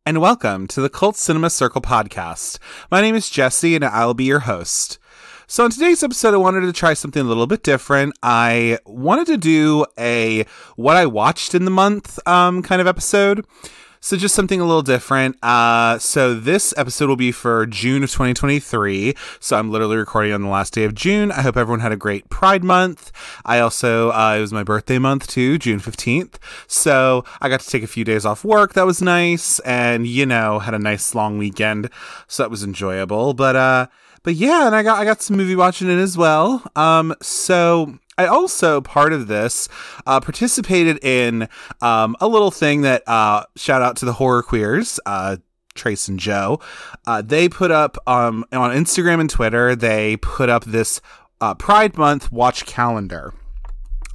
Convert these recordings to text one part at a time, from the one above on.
and welcome to the Cult Cinema Circle podcast. My name is Jesse, and I'll be your host. So in today's episode, I wanted to try something a little bit different. I wanted to do a what I watched in the month kind of episode. So just something a little different. So this episode will be for June of 2023. So I'm literally recording on the last day of June. I hope everyone had a great Pride Month. I also, it was my birthday month too, June 15th. So I got to take a few days off work. That was nice. And, had a nice long weekend. So that was enjoyable. But yeah, and I got some movie watching in as well. So I also, part of this, participated in a little thing that, shout out to the horror queers, Trace and Joe. They put up, on Instagram and Twitter, they put up this Pride Month watch calendar.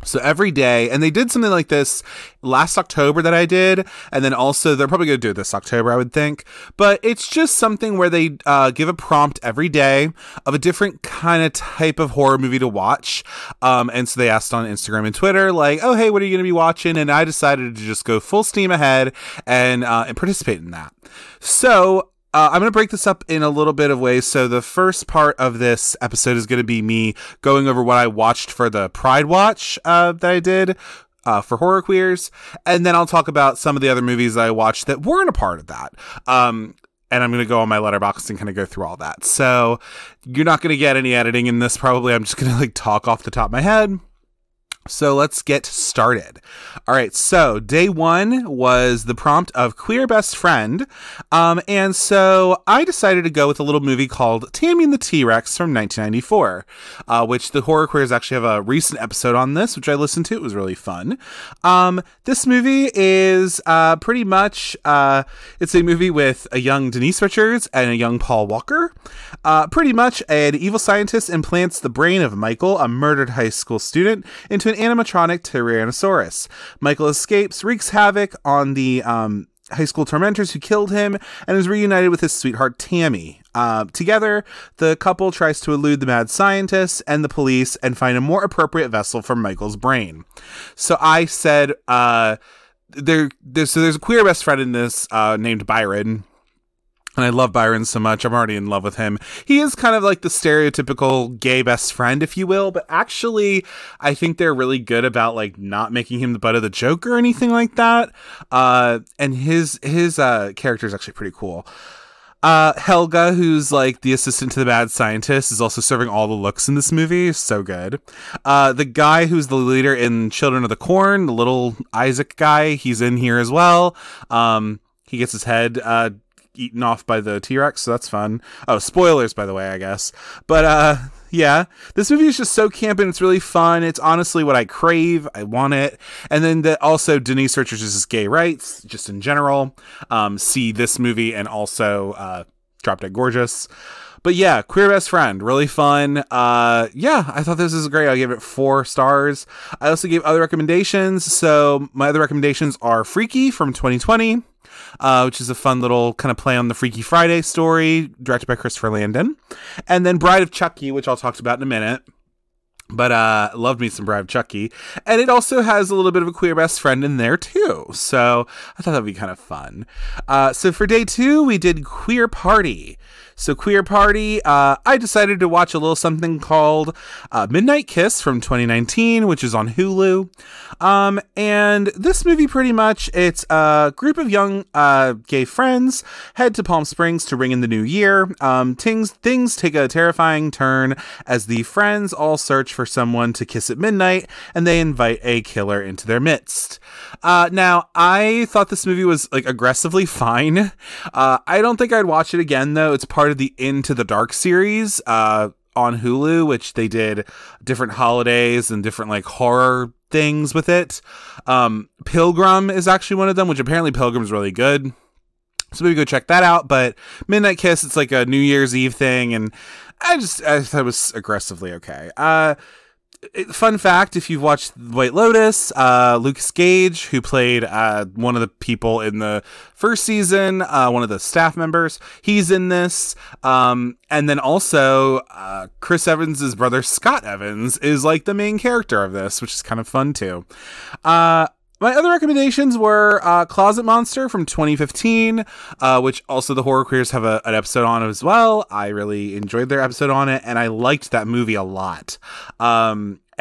So every day, and they did something like this last October that I did, and then also they're probably going to do it this October, I would think, but it's just something where they give a prompt every day of a different kind of type of horror movie to watch, and so they asked on Instagram and Twitter, like, oh, hey, what are you going to be watching? And I decided to just go full steam ahead and participate in that. So I'm going to break this up in a little bit of ways. So the first part of this episode is going to be me going over what I watched for the Pride Watch that I did for horror queers. And then I'll talk about some of the other movies that I watched that weren't a part of that. And I'm going to go on my Letterboxd and kind of go through all that. So you're not going to get any editing in this probably. I'm just going to talk off the top of my head. So let's get started. All right, so day one was the prompt of Queer Best Friend. And so I decided to go with a little movie called Tammy and the T-Rex from 1994, which the Horror Queers actually have a recent episode on this, which I listened to. It was really fun. This movie is pretty much, it's a movie with a young Denise Richards and a young Paul Walker. Pretty much an evil scientist implants the brain of Michael, a murdered high school student, into an animatronic Tyrannosaurus. Michael escapes, wreaks havoc on the high school tormentors who killed him, and is reunited with his sweetheart Tammy. Together, the couple tries to elude the mad scientist and the police and find a more appropriate vessel for Michael's brain. So I said, there's a queer best friend in this named Byron. And I love Byron so much. I'm already in love with him. He is kind of like the stereotypical gay best friend, if you will. But actually, I think they're really good about not making him the butt of the joke or anything like that. And his character is actually pretty cool. Helga, who's the assistant to the mad scientist, is also serving all the looks in this movie. So good. The guy who's the leader in Children of the Corn, the little Isaac guy, he's in here as well. He gets his head eaten off by the T-Rex, so that's fun. Oh, spoilers, by the way, I guess. But yeah, this movie is just so campy and it's really fun. It's honestly what I crave. I want it. And then also Denise Richards' gay rights, just in general. See this movie and also Drop Dead Gorgeous. But yeah, Queer Best Friend, really fun. Yeah, I thought this was great. I gave it 4 stars. I also gave other recommendations. So my other recommendations are Freaky from 2020. Which is a fun little kind of play on the Freaky Friday story, directed by Christopher Landon. And then Bride of Chucky, which I'll talk about in a minute. But loved me some Bride of Chucky. And it also has a little bit of a queer best friend in there too. So I thought that would be kind of fun. So for day 2, we did Queer Party. So Queer Party, I decided to watch a little something called Midnight Kiss from 2019, which is on Hulu. And this movie pretty much, it's a group of young gay friends head to Palm Springs to ring in the new year. Things take a terrifying turn as the friends all search for someone to kiss at midnight, and they invite a killer into their midst. Now, I thought this movie was aggressively fine. I don't think I'd watch it again, though. It's part of the Into the Dark series on Hulu, which they did different holidays and different horror things with it. Pilgrim is actually one of them, which apparently Pilgrim's really good. So maybe go check that out. But Midnight Kiss, it's like a New Year's Eve thing, and I thought it was aggressively okay. Fun fact, if you've watched White Lotus, Lucas Gage, who played one of the people in the first season, one of the staff members, he's in this. And then also Chris Evans' brother Scott Evans is the main character of this, which is kind of fun too. My other recommendations were Closet Monster from 2015, which also the Horror Queers have an episode on as well. I really enjoyed their episode on it, and I liked that movie a lot.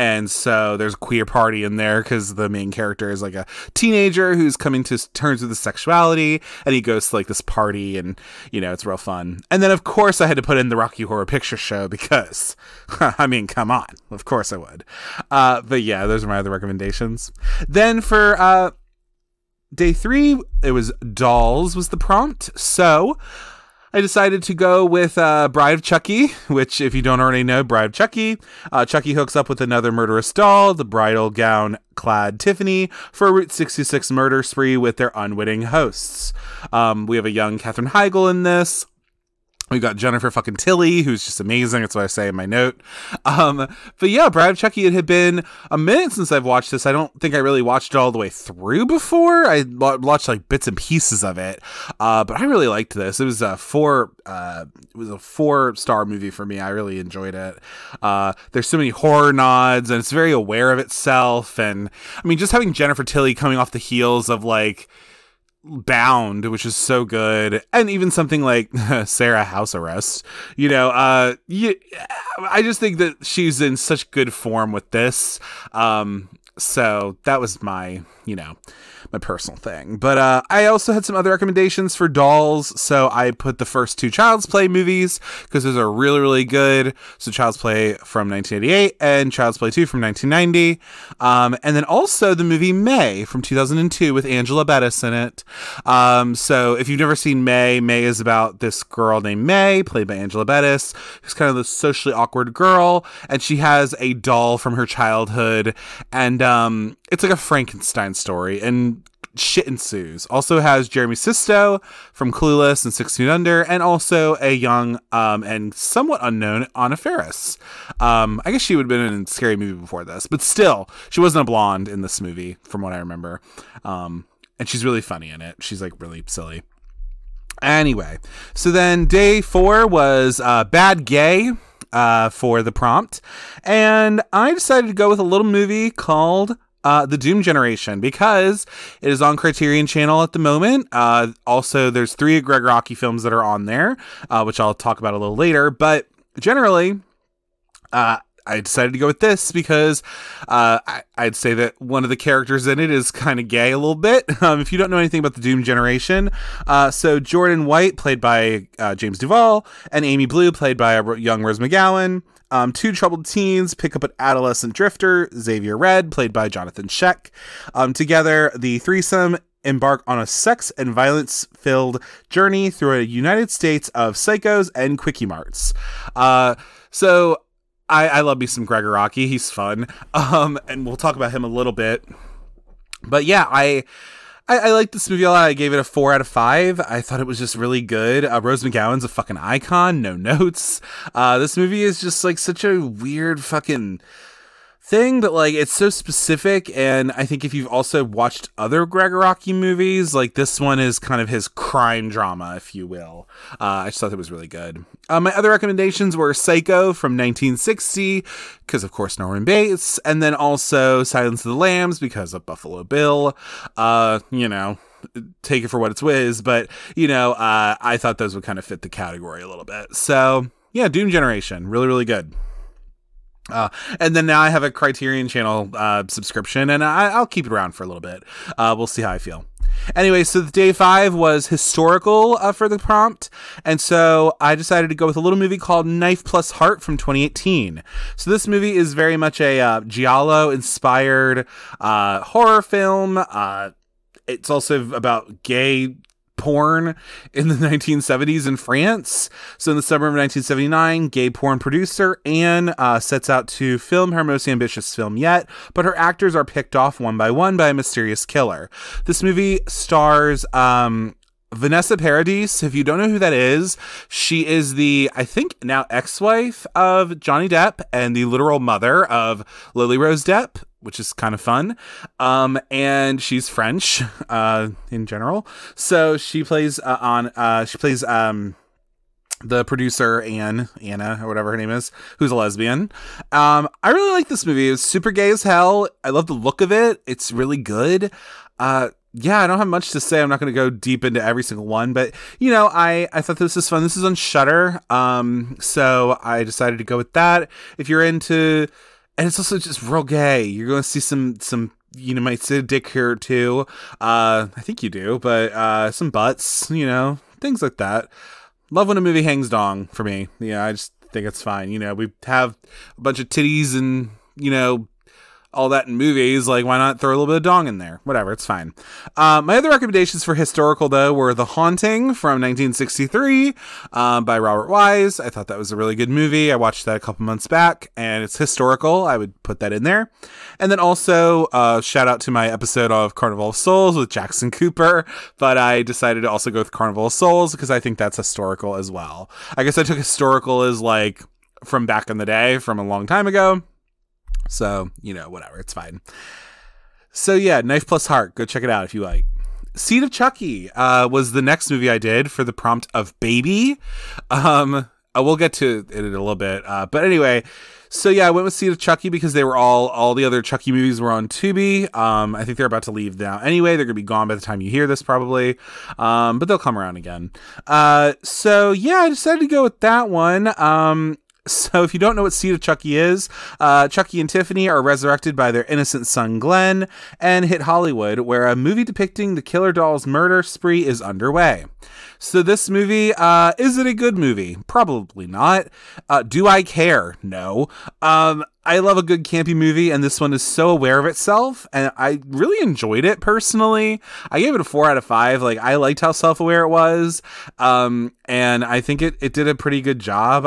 And so there's a queer party in there because the main character is like a teenager who's coming to terms with his sexuality, and he goes to like this party, and it's real fun. And then of course I had to put in the Rocky Horror Picture Show because, I mean, come on, of course I would. But yeah, those are my other recommendations. Then for day 3, it was Dolls was the prompt. So I decided to go with Bride of Chucky, which, if you don't already know, Bride of Chucky, Chucky hooks up with another murderous doll, the bridal gown-clad Tiffany, for a Route 66 murder spree with their unwitting hosts. We have a young Katherine Heigl in this. We've got Jennifer fucking Tilly, who's just amazing. That's what I say in my note. But yeah, Bride of Chucky, it had been a minute since I've watched this. I don't think I really watched it all the way through before. I watched like bits and pieces of it. But I really liked this. It was a 4-star movie for me. I really enjoyed it. There's so many horror nods, and it's very aware of itself. And I mean, just having Jennifer Tilly coming off the heels of like Bound, which is so good, and even something like Sarah House Arrest, I just think that she's in such good form with this. So that was my my personal thing. But I also had some other recommendations for Dolls. So I put the first 2 Child's Play movies because those are really, really good. So Child's Play from 1988 and Child's Play 2 from 1990. And then also the movie May from 2002 with Angela Bettis in it. So if you've never seen May, May is about this girl named May, played by Angela Bettis, who's kind of the socially awkward girl. And she has a doll from her childhood. And it's like a Frankenstein story, and shit ensues. Also has Jeremy Sisto from Clueless and 6 Feet Under, and also a young and somewhat unknown Anna Faris. I guess she would have been in a scary movie before this, but still, she wasn't a blonde in this movie, from what I remember. And she's really funny in it. She's like really silly. Anyway, so then day 4 was Bad Gay for the prompt, and I decided to go with a little movie called The Doom Generation, because it is on Criterion Channel at the moment. Also, there's 3 Greg Rocky films that are on there, which I'll talk about a little later. But generally, I decided to go with this because I'd say that one of the characters in it is kind of gay a little bit. If you don't know anything about the Doom Generation, so Jordan White, played by James Duvall, and Amy Blue, played by a young Rose McGowan. 2 troubled teens pick up an adolescent drifter, Xavier Red, played by Jonathan Sheck. Together, the threesome embark on a sex and violence-filled journey through a United States of psychos and quickie marts. So I love me some Greg Rocky. He's fun. And we'll talk about him a little bit. But yeah, I like this movie a lot. I gave it a 4 out of 5. I thought it was just really good. Rose McGowan's a fucking icon. No notes. This movie is just like such a weird fucking thing, but like it's so specific. And I think if you've also watched other Greg Rocky movies, like this one is kind of his crime drama, if you will. I just thought it was really good. My other recommendations were Psycho from 1960, because of course Norman Bates, and then also Silence of the Lambs because of Buffalo Bill. Take it for what it's whiz, but I thought those would kind of fit the category a little bit. So yeah, Doom Generation, really, really good. And then now I have a Criterion Channel subscription, and I'll keep it around for a little bit. We'll see how I feel. Anyway, so day 5 was historical for the prompt, and so I decided to go with a little movie called Knife Plus Heart from 2018. So this movie is very much a Giallo-inspired horror film. It's also about gay porn in the 1970s in France. So in the summer of 1979, gay porn producer Anne sets out to film her most ambitious film yet, but her actors are picked off one by one by a mysterious killer. This movie stars Vanessa Paradis. If you don't know who that is, she is the, I think now ex-wife of Johnny Depp and the literal mother of Lily Rose Depp, which is kind of fun. And she's French, in general. So she plays, the producer, Anna, or whatever her name is, who's a lesbian. I really like this movie. It's super gay as hell. I love the look of it. It's really good. Yeah, I don't have much to say. I'm not going to go deep into every single one, but I thought this was fun. This is on Shudder. So I decided to go with that. If you're into, and it's also just real gay. You're going to see some, might see a dick here too. I think you do, but, some butts, things like that. Love when a movie hangs dong for me. Yeah, I just think it's fine. We have a bunch of titties and, all that in movies. Like, why not throw a little bit of dong in there? Whatever, it's fine. My other recommendations for historical, though, were The Haunting from 1963 by Robert Wise. I thought that was a really good movie. I watched that a couple months back, and it's historical. I would put that in there. And then also, shout out to my episode of Carnival of Souls with Jackson Cooper, but I decided to also go with Carnival of Souls because I think that's historical as well. I guess I took historical as, like, from back in the day, from a long time ago. So, whatever, it's fine. So yeah, Knife Plus Heart, go check it out if you like. Seed of Chucky was the next movie I did for the prompt of baby. We'll get to it in a little bit. But anyway, so yeah, I went with Seed of Chucky because they were all the other Chucky movies were on Tubi. I think they're about to leave now. Anyway, they're going to be gone by the time you hear this probably. But they'll come around again. So yeah, I decided to go with that one. So if you don't know what Seed of Chucky is, Chucky and Tiffany are resurrected by their innocent son Glenn and hit Hollywood, where a movie depicting the killer doll's murder spree is underway. So this movie, is it a good movie? Probably not. Do I care? No. I love a good campy movie, and this one is so aware of itself, and I really enjoyed it personally. I gave it a 4 out of 5. Like, I liked how self-aware it was, and I think it did a pretty good job.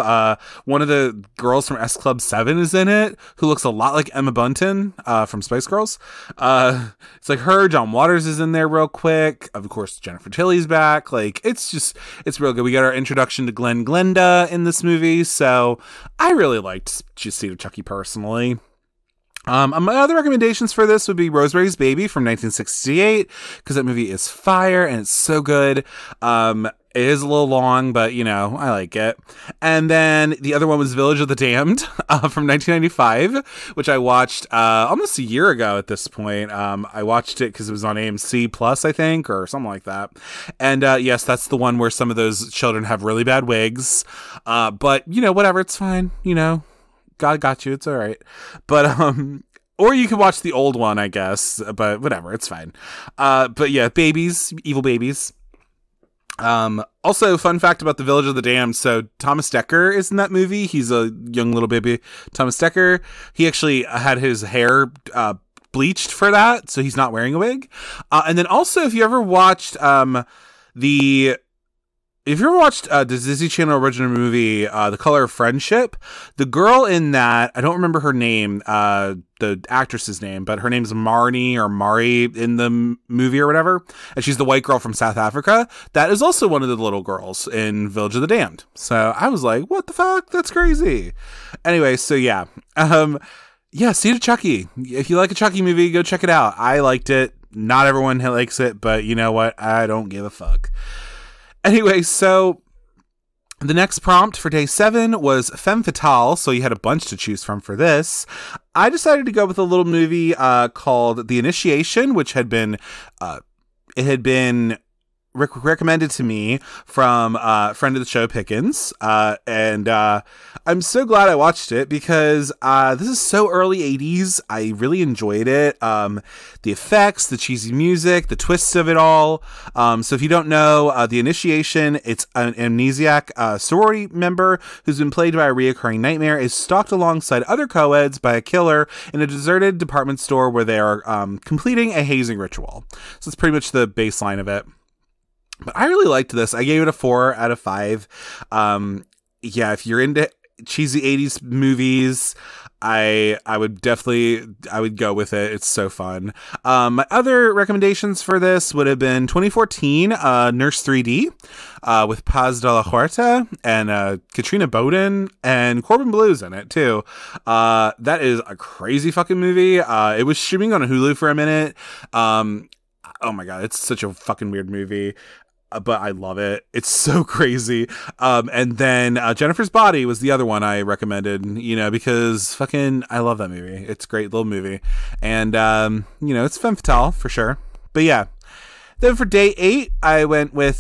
One of the girls from S Club 7 is in it, who looks a lot like Emma Bunton from Spice Girls. It's like her. John Waters is in there real quick. Of course, Jennifer Tilly's back. Like, it's real good. We got our introduction to Glenn Glenda in this movie, so I really liked Seed of Chucky personally. My other recommendations for this would be Rosemary's Baby from 1968, because that movie is fire and it's so good. It is a little long, but I like it. And then the other one was Village of the Damned from 1995, which I watched almost a year ago at this point. I watched it because it was on AMC Plus, I think, or something like that. And yes, that's the one where some of those children have really bad wigs. But whatever, it's fine. God got you. It's all right. But, or you can watch the old one, I guess, but whatever, it's fine. But yeah, babies, evil babies. Also, fun fact about the Village of the Damned. So Thomas Dekker is in that movie. He's a young little baby. Thomas Dekker, he actually had his hair, bleached for that. So he's not wearing a wig. And then also, if you ever watched, if you ever watched the Disney Channel original movie, The Color of Friendship, the girl in that, I don't remember her name, the actress's name, but her name's Marnie or Mari in the movie or whatever, and she's the white girl from South Africa. That is also one of the little girls in Village of the Damned. So I was like, what the fuck? That's crazy. Anyway, so yeah. Yeah, Seed of Chucky. If you like a Chucky movie, go check it out. I liked it. Not everyone likes it, but you know what? I don't give a fuck. Anyway, so the next prompt for day 7 was Femme Fatale, so you had a bunch to choose from for this. I decided to go with a little movie called The Initiation, which had been recommended to me from a friend of the show, Pickens, and I'm so glad I watched it because this is so early 80s. I really enjoyed it. The effects, the cheesy music, the twists of it all. So if you don't know, The Initiation, it's an amnesiac sorority member who's been plagued by a reoccurring nightmare, is stalked alongside other co-eds by a killer in a deserted department store where they are completing a hazing ritual. So it's pretty much the baseline of it. But I really liked this. I gave it a 4 out of 5. Yeah, if you're into cheesy 80s movies, I would go with it. It's so fun. My other recommendations for this would have been 2014 Nurse 3D with Paz de la Huerta and Katrina Bowden and Corbin Blue's in it too. That is a crazy fucking movie. It was streaming on Hulu for a minute. Oh my god, it's such a fucking weird movie. but I love it. It's so crazy. And then Jennifer's Body was the other one I recommended, you know, because fucking I love that movie. It's a great little movie. And, you know, it's femme fatale for sure. But yeah. Then for day 8, we went with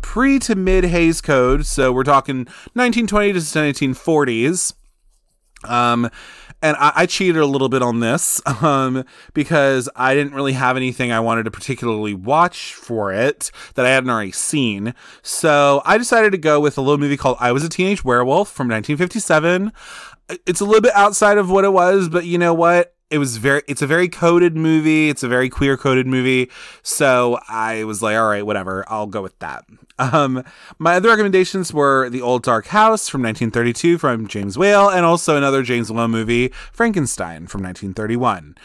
pre to mid Hays Code. So we're talking 1920 to 1940s. And I cheated a little bit on this, because I didn't really have anything I wanted to particularly watch for it that I hadn't already seen. So I decided to go with a little movie called I Was a Teenage Werewolf from 1957. It's a little bit outside of what it was, but you know what? It's a very coded movie. It's a very queer coded movie. So I was like, all right, whatever. I'll go with that. My other recommendations were The Old Dark House from 1932 from James Whale, and also another James Whale movie, Frankenstein from 1931.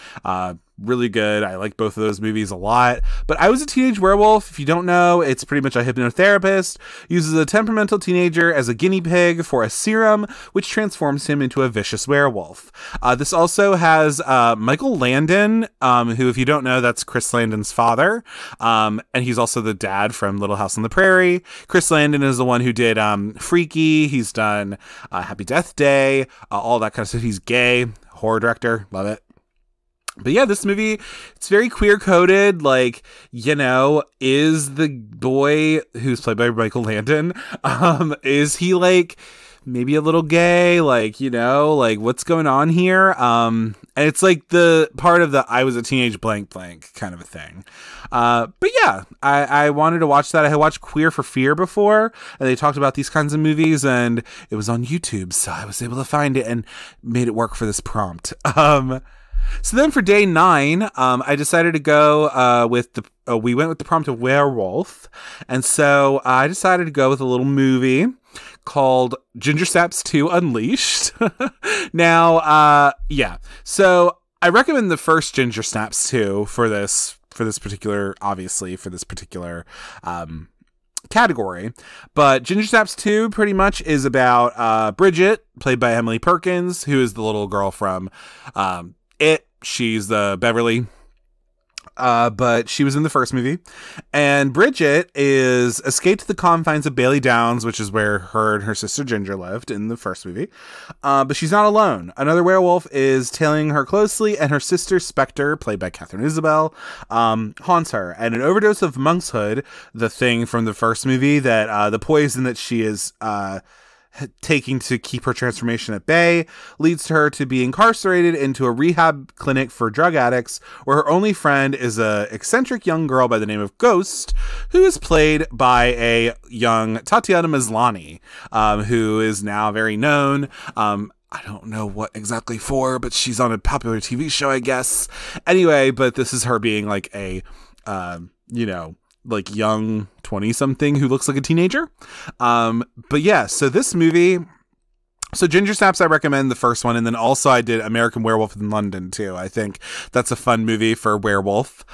Really good. I like both of those movies a lot. But I Was a Teenage Werewolf, if you don't know, it's pretty much a hypnotherapist uses a temperamental teenager as a guinea pig for a serum, which transforms him into a vicious werewolf. This also has Michael Landon, who, if you don't know, that's Chris Landon's father. And he's also the dad from Little House on the Prairie. Chris Landon is the one who did Freaky. He's done Happy Death Day, all that kind of stuff. He's gay, horror director. Love it. But yeah, this movie, it's very queer coded. Like, you know, is the boy who's played by Michael Landon, is he like maybe a little gay? Like, you know, like what's going on here? And it's like the part of the I was a teenage blank blank kind of a thing. But yeah, I wanted to watch that. I had watched Queer for Fear before, and they talked about these kinds of movies, and it was on YouTube, so I was able to find it and made it work for this prompt. So then for day 9, I decided to go we went with the prompt of werewolf. And so I decided to go with a little movie called Ginger Snaps 2 Unleashed. Now, yeah. So I recommend the first Ginger Snaps 2 for this particular category. But Ginger Snaps 2 pretty much is about Bridget, played by Emily Perkins, who is the little girl from she's the Beverly, but she was in the first movie. And Bridget is escaped to the confines of Bailey Downs, which is where her and her sister Ginger lived in the first movie. But she's not alone. Another werewolf is tailing her closely, and her sister Spectre, played by Catherine Isabel, haunts her. And an overdose of monkshood, the thing from the first movie, that the poison that she is taking to keep her transformation at bay, leads to her to be incarcerated into a rehab clinic for drug addicts, where her only friend is a eccentric young girl by the name of Ghost, who is played by a young Tatiana Maslany, who is now very known. I don't know what exactly for, but she's on a popular TV show, I guess. Anyway, but this is her being like a, you know, like young 20-something who looks like a teenager. But yeah, so this movie, so Ginger Snaps, I recommend the first one. And then also I did American Werewolf in London too. I think that's a fun movie for werewolf.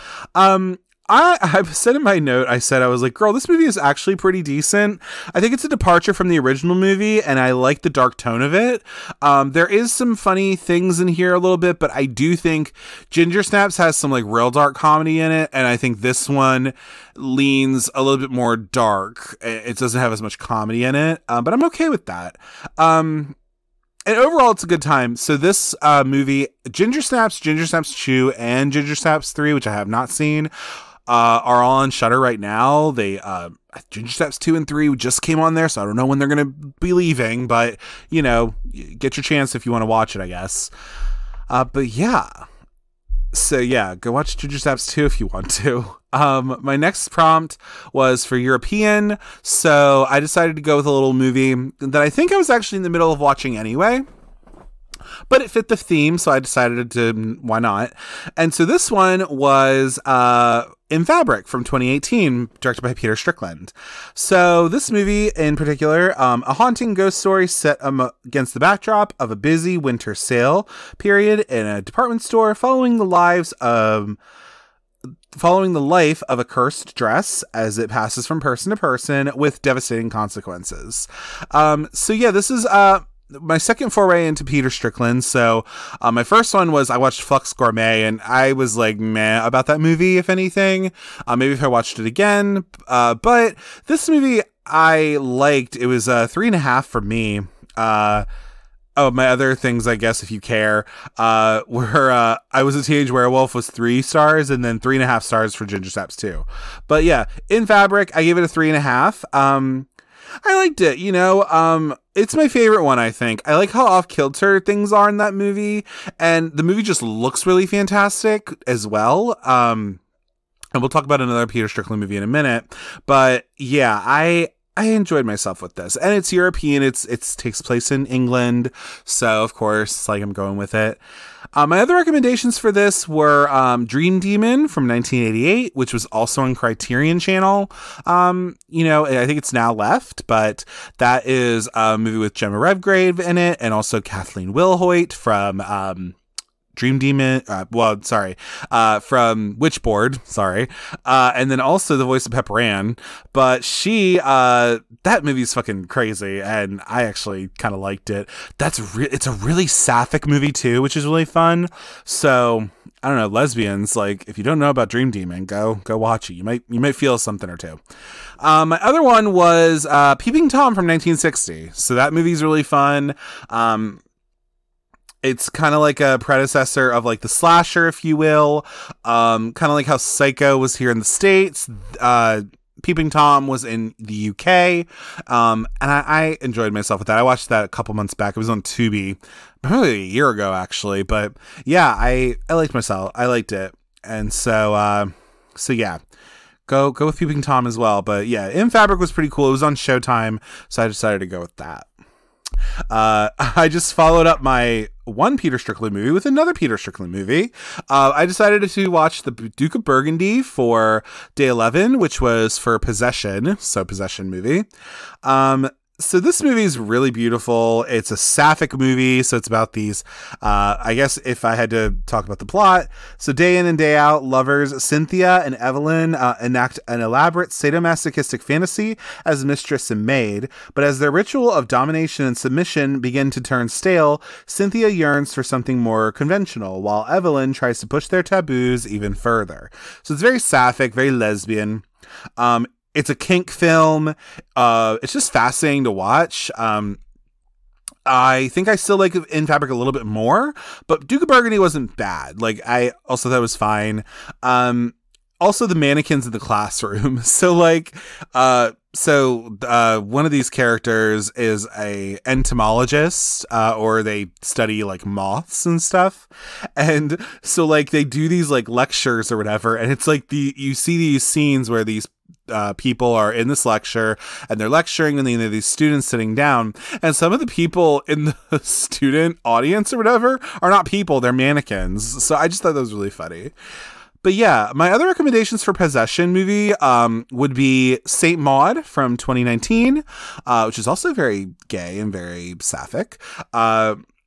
I said in my note, I was like, girl, this movie is actually pretty decent. I think it's a departure from the original movie, and I like the dark tone of it. There is some funny things in here a little bit, but I do think Ginger Snaps has some like real dark comedy in it, and I think this one leans a little bit more dark. It doesn't have as much comedy in it, but I'm okay with that. And overall, it's a good time. So this movie, Ginger Snaps 2, and Ginger Snaps 3, which I have not seen, are all on Shudder right now. They Ginger Snaps 2 and 3 just came on there, so I don't know when they're gonna be leaving, but you know, get your chance if you want to watch it, I guess. But yeah, so yeah, go watch Ginger Snaps 2 if you want to. My next prompt was for European, so I decided to go with a little movie that I think I was actually in the middle of watching anyway, but it fit the theme, so I decided to, why not? And so this one was In Fabric from 2018, directed by Peter Strickland. So this movie in particular, a haunting ghost story set against the backdrop of a busy winter sale period in a department store, following the life of a cursed dress as it passes from person to person with devastating consequences. So yeah, this is my second foray into Peter Strickland. So my first one was I watched Flux Gourmet, and I was like meh about that movie, if anything. Maybe if I watched it again. But this movie I liked. It was 3.5 for me. Oh, my other things, I guess, if you care, were I Was a Teenage Werewolf was 3 stars, and then 3.5 stars for Ginger Snaps 2. But yeah, In Fabric, I gave it a 3.5. I liked it, you know. It's my favorite one, I think. I like how off-kilter things are in that movie, and the movie just looks really fantastic as well. And we'll talk about another Peter Strickland movie in a minute. But yeah, I enjoyed myself with this, and it's European. It takes place in England, so of course, like, I'm going with it. My other recommendations for this were Dream Demon from 1988, which was also on Criterion Channel. You know, I think it's now left, but that is a movie with Gemma Redgrave in it, and also Kathleen Wilhoit from Dream Demon, from Witchboard, and then also the voice of Pepper Ann. But that movie's fucking crazy, and I actually kind of liked it. It's a really sapphic movie too, which is really fun. So I don't know, lesbians, like, if you don't know about Dream Demon, go watch it. You might feel something or two. My other one was Peeping Tom from 1960. So that movie's really fun. It's kind of like a predecessor of, like, the slasher, if you will. Kind of like how Psycho was here in the States. Peeping Tom was in the UK. And I enjoyed myself with that. I watched that a couple months back. It was on Tubi, probably a year ago, actually. But yeah, I liked myself. I liked it. And so yeah. Go with Peeping Tom as well. But yeah, In Fabric was pretty cool. It was on Showtime, so I decided to go with that. I just followed up my one Peter Strickland movie with another Peter Strickland movie. I decided to watch The Duke of Burgundy for day 11, which was for Possession, so Possession movie. So this movie is really beautiful. It's a sapphic movie, so it's about these, I guess if I had to talk about the plot, so day in and day out, lovers Cynthia and Evelyn enact an elaborate sadomasochistic fantasy as mistress and maid, but as their ritual of domination and submission begin to turn stale, Cynthia yearns for something more conventional, while Evelyn tries to push their taboos even further. So it's very sapphic, very lesbian. It's a kink film. It's just fascinating to watch. I think I still like In Fabric a little bit more, but Duke of Burgundy wasn't bad. Like, I also thought it was fine. Also the mannequins in the classroom. So like, one of these characters is a entomologist, or they study like moths and stuff. And so like they do these like lectures or whatever. And it's like you see these scenes where these people are in this lecture and they're lecturing, and then there are these students sitting down, and some of the people in the student audience or whatever are not people, they're mannequins. So I just thought that was really funny. But yeah, my other recommendations for Possession movie would be Saint Maud from 2019, which is also very gay and very sapphic.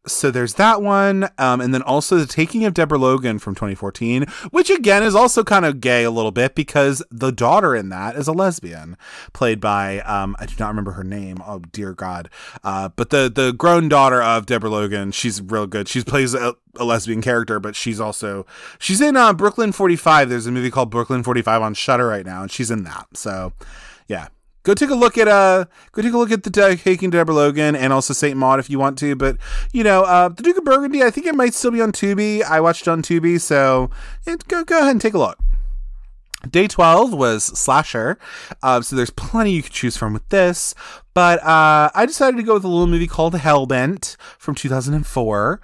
So there's that one. And then also The Taking of Deborah Logan from 2014, which again is also kind of gay a little bit because the daughter in that is a lesbian played by, I do not remember her name. Oh, dear God. But the grown daughter of Deborah Logan, she's real good. She plays a lesbian character, but she's in Brooklyn 45. There's a movie called Brooklyn 45 on Shudder right now, and she's in that. So yeah. Go take a look at The Taking Deborah Logan and also Saint Maud if you want to. But you know, The Duke of Burgundy, I think it might still be on Tubi. I watched it on Tubi, so go ahead and take a look. Day 12 was Slasher, so there's plenty you could choose from with this, but I decided to go with a little movie called Hellbent from 2004.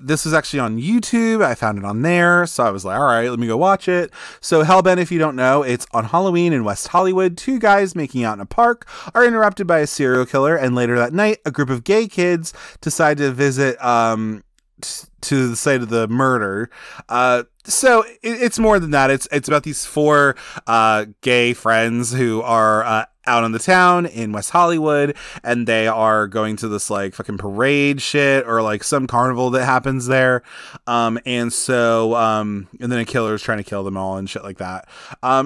This was actually on YouTube. I found it on there, so I was like, all right, let me go watch it. So Hellbent, if you don't know, it's on Halloween in West Hollywood. 2 guys making out in a park are interrupted by a serial killer, and later that night, a group of gay kids decide to visit to the site of the murder. So it's more than that. It's about these 4 gay friends who are out on the town in West Hollywood, and they are going to this like fucking parade shit or like some carnival that happens there. And then a killer is trying to kill them all and shit like that.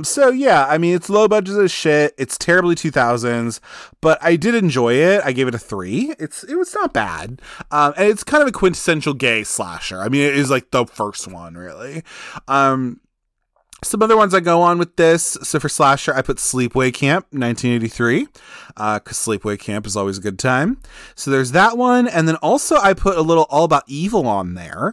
So yeah, I mean, it's low budget as shit. It's terribly 2000s, but I did enjoy it. I gave it a 3. It was not bad. And it's kind of a quintessential gay slasher. I mean, it is like the first one, really. Some other ones I go on with this. So for slasher, I put Sleepaway Camp, 1983, because Sleepaway Camp is always a good time. So there's that one. And then also I put a little All About Evil on there,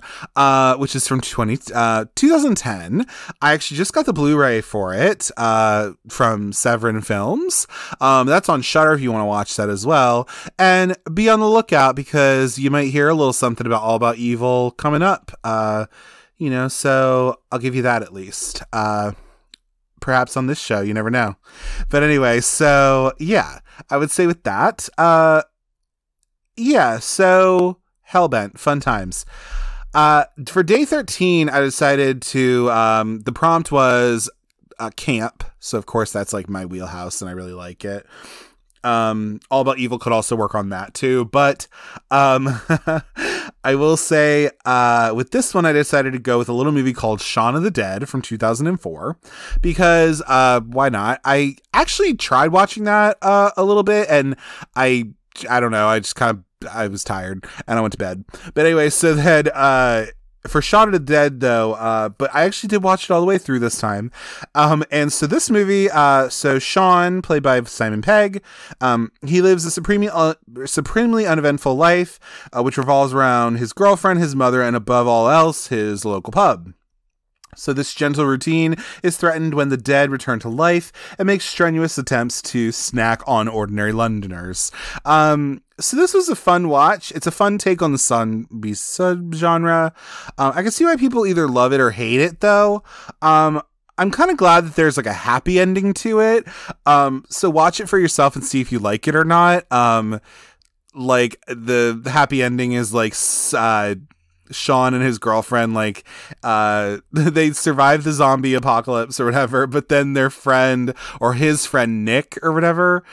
which is from 2010. I actually just got the Blu-ray for it from Severin Films. That's on Shudder if you want to watch that as well. And be on the lookout because you might hear a little something about All About Evil coming up. So I'll give you that at least. Perhaps on this show, you never know. But anyway, so yeah, I would say with that, so Hellbent, fun times. For day 13, I decided to, the prompt was camp. So of course that's like my wheelhouse and I really like it. All About Evil could also work on that too, but I will say with this one I decided to go with a little movie called Shaun of the Dead from 2004 because why not? I actually tried watching that a little bit and I don't know, I was tired and I went to bed. But anyway, so then for Shaun of the Dead, though, but I actually did watch it all the way through this time. And so this movie, so Sean, played by Simon Pegg, he lives a supremely uneventful life, which revolves around his girlfriend, his mother, and above all else, his local pub. So this gentle routine is threatened when the dead return to life and make strenuous attempts to snack on ordinary Londoners. So this was a fun watch. It's a fun take on the zombie subgenre. I can see why people either love it or hate it, though. I'm kind of glad that there's like a happy ending to it. So watch it for yourself and see if you like it or not. Like the happy ending is like Sean and his girlfriend, like, they survive the zombie apocalypse or whatever, but then their friend or his friend Nick or whatever,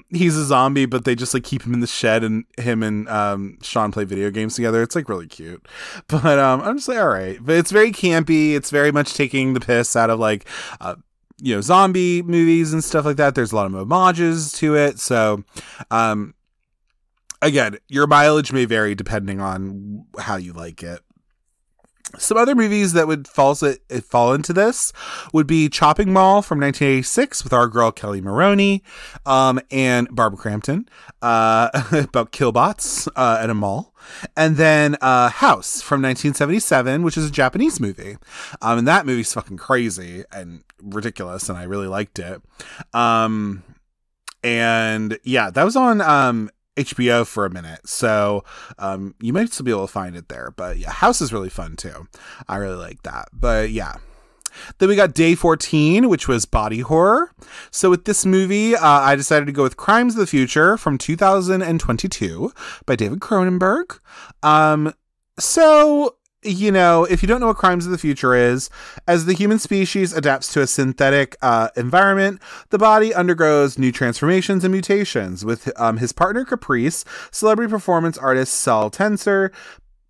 he's a zombie, but they just like keep him in the shed and him and Sean play video games together. It's like really cute, but I'm just like, all right, but it's very campy. It's very much taking the piss out of like zombie movies and stuff like that. There's a lot of homages to it, so again, your mileage may vary depending on how you like it. Some other movies that would fall into this would be Chopping Mall from 1986 with our girl Kelly Maroney and Barbara Crampton about killbots at a mall. And then House from 1977, which is a Japanese movie. And that movie's fucking crazy and ridiculous, and I really liked it. And yeah, that was on HBO for a minute, so you might still be able to find it there. But yeah, House is really fun too. I really like that. But yeah, then we got Day 14, which was body horror. So with this movie, I decided to go with Crimes of the Future from 2022 by David Cronenberg. So if you don't know what Crimes of the Future is, as the human species adapts to a synthetic environment, the body undergoes new transformations and mutations. With his partner Caprice, celebrity performance artist Saul Tenser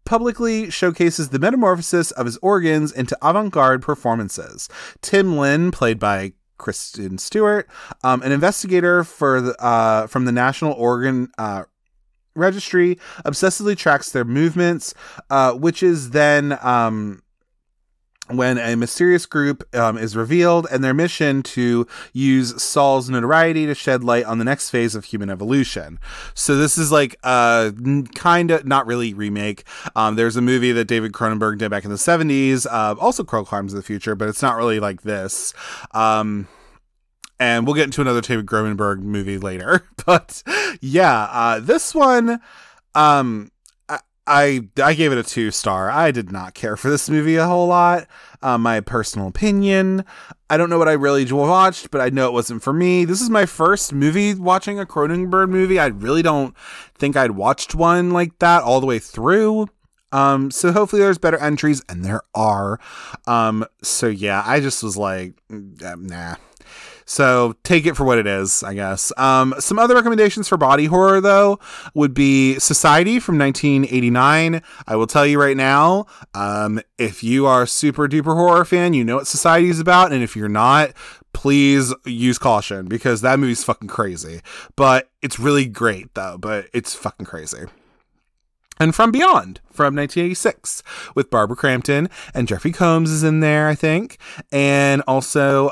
publicly showcases the metamorphosis of his organs into avant-garde performances. Tim Lin, played by Kristen Stewart, an investigator from the National Organ Registry, obsessively tracks their movements, which is then when a mysterious group is revealed, and their mission to use Saul's notoriety to shed light on the next phase of human evolution. So this is like kind of not really remake. There's a movie that David Cronenberg did back in the 70s, also called Crimes of the Future, but it's not really like this. And we'll get into another David Cronenberg movie later. But yeah, this one, I gave it a 2-star. I did not care for this movie a whole lot. My personal opinion. I don't know what I really watched, but I know it wasn't for me. This is my first movie watching a Cronenberg movie. I really don't think I'd watched one like that all the way through. So hopefully there's better entries, and there are. So yeah, I just was like, nah. So take it for what it is, I guess. Some other recommendations for body horror, though, would be Society from 1989. I will tell you right now, if you are a super duper horror fan, you know what Society is about. And if you're not, please use caution, because that movie's fucking crazy. But it's really great, though. But it's fucking crazy. And From Beyond from 1986 with Barbara Crampton, and Jeffrey Combs is in there, I think. And also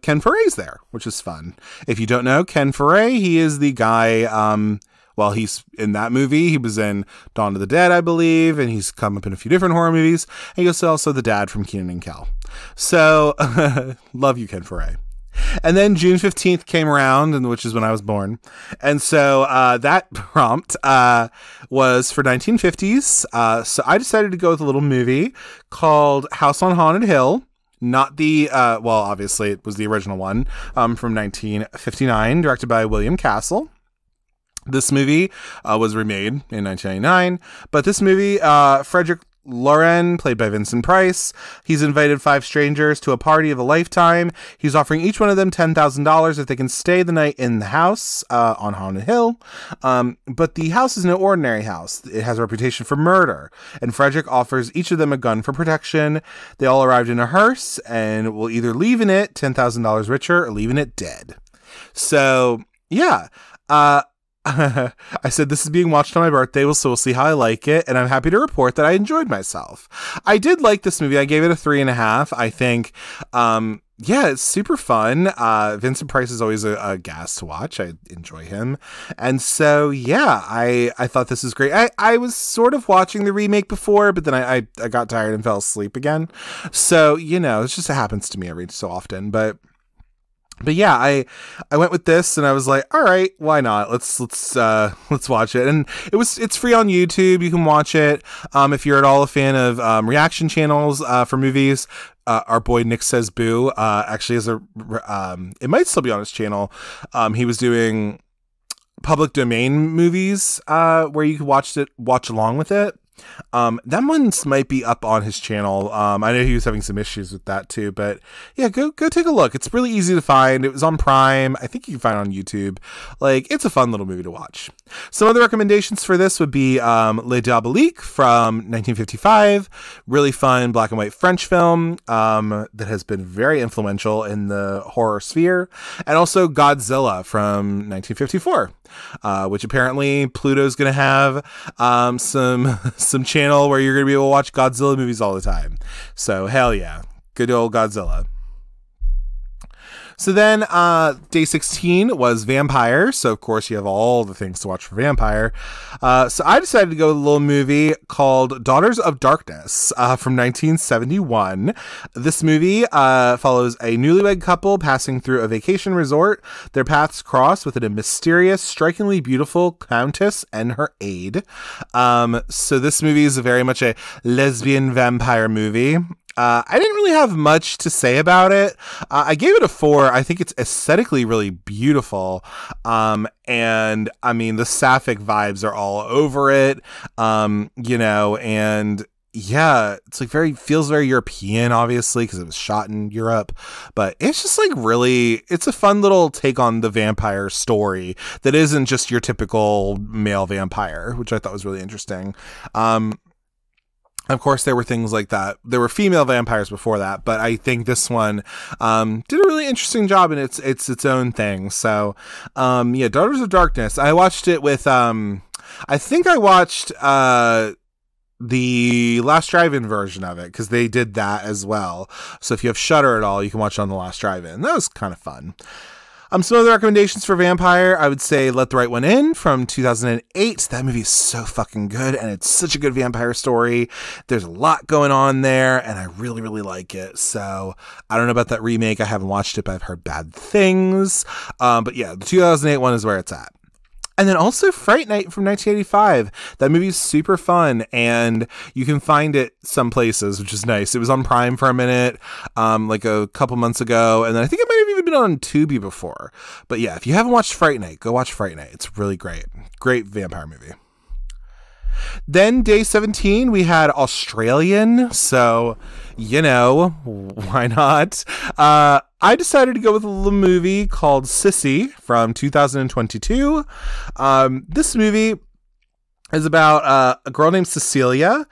Ken Foray's there, which is fun. If you don't know Ken Foray, he is the guy, well, he's in that movie. He was in Dawn of the Dead, I believe, and he's come up in a few different horror movies. And he's also the dad from Kenan and Kel. So, love you, Ken Foray. And then June 15th came around, and which is when I was born. And so that prompt was for 1950s. So I decided to go with a little movie called House on Haunted Hill. Not the, well, obviously it was the original one from 1959, directed by William Castle. This movie was remade in 1999. But this movie, Frederick Loren, played by Vincent Price. He's invited 5 strangers to a party of a lifetime. He's offering each one of them $10,000 if they can stay the night in the house on Haunted Hill. But the house is no ordinary house. It has a reputation for murder. And Frederick offers each of them a gun for protection. They all arrived in a hearse and will either leave in it $10,000 richer or leave in it dead. So, yeah. I said this is being watched on my birthday, so we'll see how I like it, and I'm happy to report that I enjoyed myself. I did like this movie. I gave it a 3.5. I think, yeah, it's super fun. Vincent Price is always a gas to watch. I enjoy him. And so, yeah, I thought this was great. I was sort of watching the remake before, but then I got tired and fell asleep again. So, you know, it's just, it happens to me every so often, but yeah, I went with this, and I was like, all right, why not? Let's watch it. And it's free on YouTube. You can watch it. If you're at all a fan of reaction channels for movies, our boy Nick Says Boo actually has it might still be on his channel. He was doing public domain movies where you could watch along with it. That one might be up on his channel. I know he was having some issues with that too, but yeah, go take a look. It's really easy to find. It was on Prime. I think you can find it on YouTube. Like, it's a fun little movie to watch. Some other recommendations for this would be Les Diaboliques from 1955. Really fun black and white French film that has been very influential in the horror sphere. And also Godzilla from 1954. Which apparently Pluto's going to have some channel where you're going to be able to watch Godzilla movies all the time. So hell yeah, good old Godzilla. So then day 16 was Vampire. So of course you have all the things to watch for Vampire. So I decided to go with a little movie called Daughters of Darkness from 1971. This movie follows a newlywed couple passing through a vacation resort. Their paths cross within a mysterious, strikingly beautiful countess and her aide. So this movie is very much a lesbian vampire movie. I didn't really have much to say about it. I gave it a 4. I think it's aesthetically really beautiful. And I mean, the sapphic vibes are all over it. You know, and yeah, it's like feels very European, obviously, because it was shot in Europe, but it's just like really, it's a fun little take on the vampire story that isn't just your typical male vampire, which I thought was really interesting. Of course, there were things like that. There were female vampires before that, but I think this one did a really interesting job, and it's its own thing. So, yeah, Daughters of Darkness. I watched it with, I think I watched the Last Drive-In version of it, because they did that as well. So if you have Shudder at all, you can watch it on the Last Drive-In. That was kind of fun. Some other recommendations for Vampire, I would say Let the Right One In from 2008. That movie is so fucking good, and it's such a good vampire story. There's a lot going on there, and I really, really like it. So I don't know about that remake. I haven't watched it, but I've heard bad things. But yeah, the 2008 one is where it's at. And then also Fright Night from 1985. That movie is super fun, and you can find it some places, which is nice. It was on Prime for a minute, like a couple months ago, and then I think it might have even been on Tubi before. But yeah, if you haven't watched Fright Night, go watch Fright Night. It's really great. Great vampire movie. Then day 17, we had Australian. So, you know, why not? I decided to go with a little movie called Sissy from 2022. This movie is about a girl named Cecilia,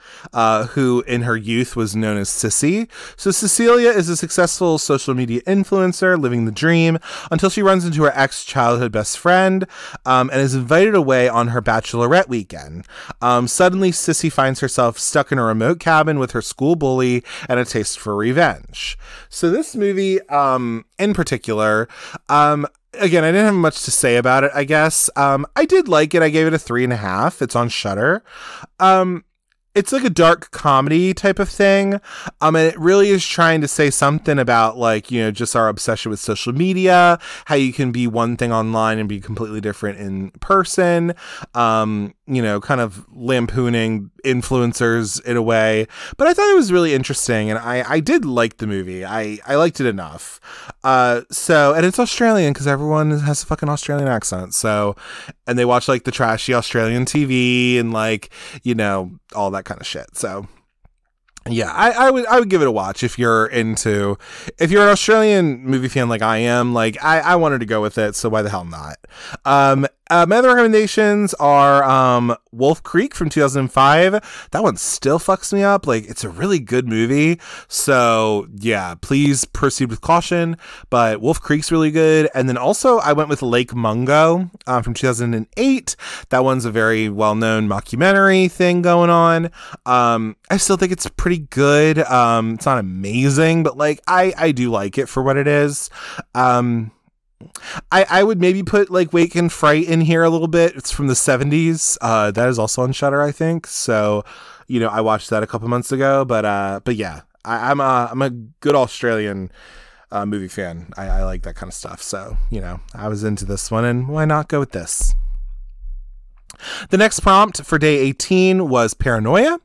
who in her youth was known as Sissy. So Cecilia is a successful social media influencer living the dream until she runs into her ex-childhood best friend and is invited away on her bachelorette weekend. Suddenly, Sissy finds herself stuck in a remote cabin with her school bully and a taste for revenge. So this movie, in particular, again, I didn't have much to say about it, I guess. I did like it. I gave it a 3.5. It's on Shudder. It's like a dark comedy type of thing. And it really is trying to say something about, like, you know, just our obsession with social media, how you can be one thing online and be completely different in person. You know, kind of lampooning influencers in a way. But I thought it was really interesting, and I did like the movie. I liked it enough. And it's Australian because everyone has a fucking Australian accent. So, and they watch like the trashy Australian TV and, like, you know, all that kind of shit. So yeah, I would give it a watch if you're an Australian movie fan like I am. Like, I wanted to go with it, so why the hell not? My other recommendations are Wolf Creek from 2005. That one still fucks me up. Like, it's a really good movie. So yeah, please proceed with caution. But Wolf Creek's really good. And then also I went with Lake Mungo from 2008. That one's a very well-known mockumentary thing going on. I still think it's pretty good. It's not amazing, but like I do like it for what it is. I would maybe put like Wake and Fright in here a little bit. It's from the 70s. That is also on Shudder, I think. So, you know, I watched that a couple months ago, but yeah, I'm a good Australian movie fan. I like that kind of stuff. So, you know, I was into this one, and why not go with this? The next prompt for day 18 was Paranoia.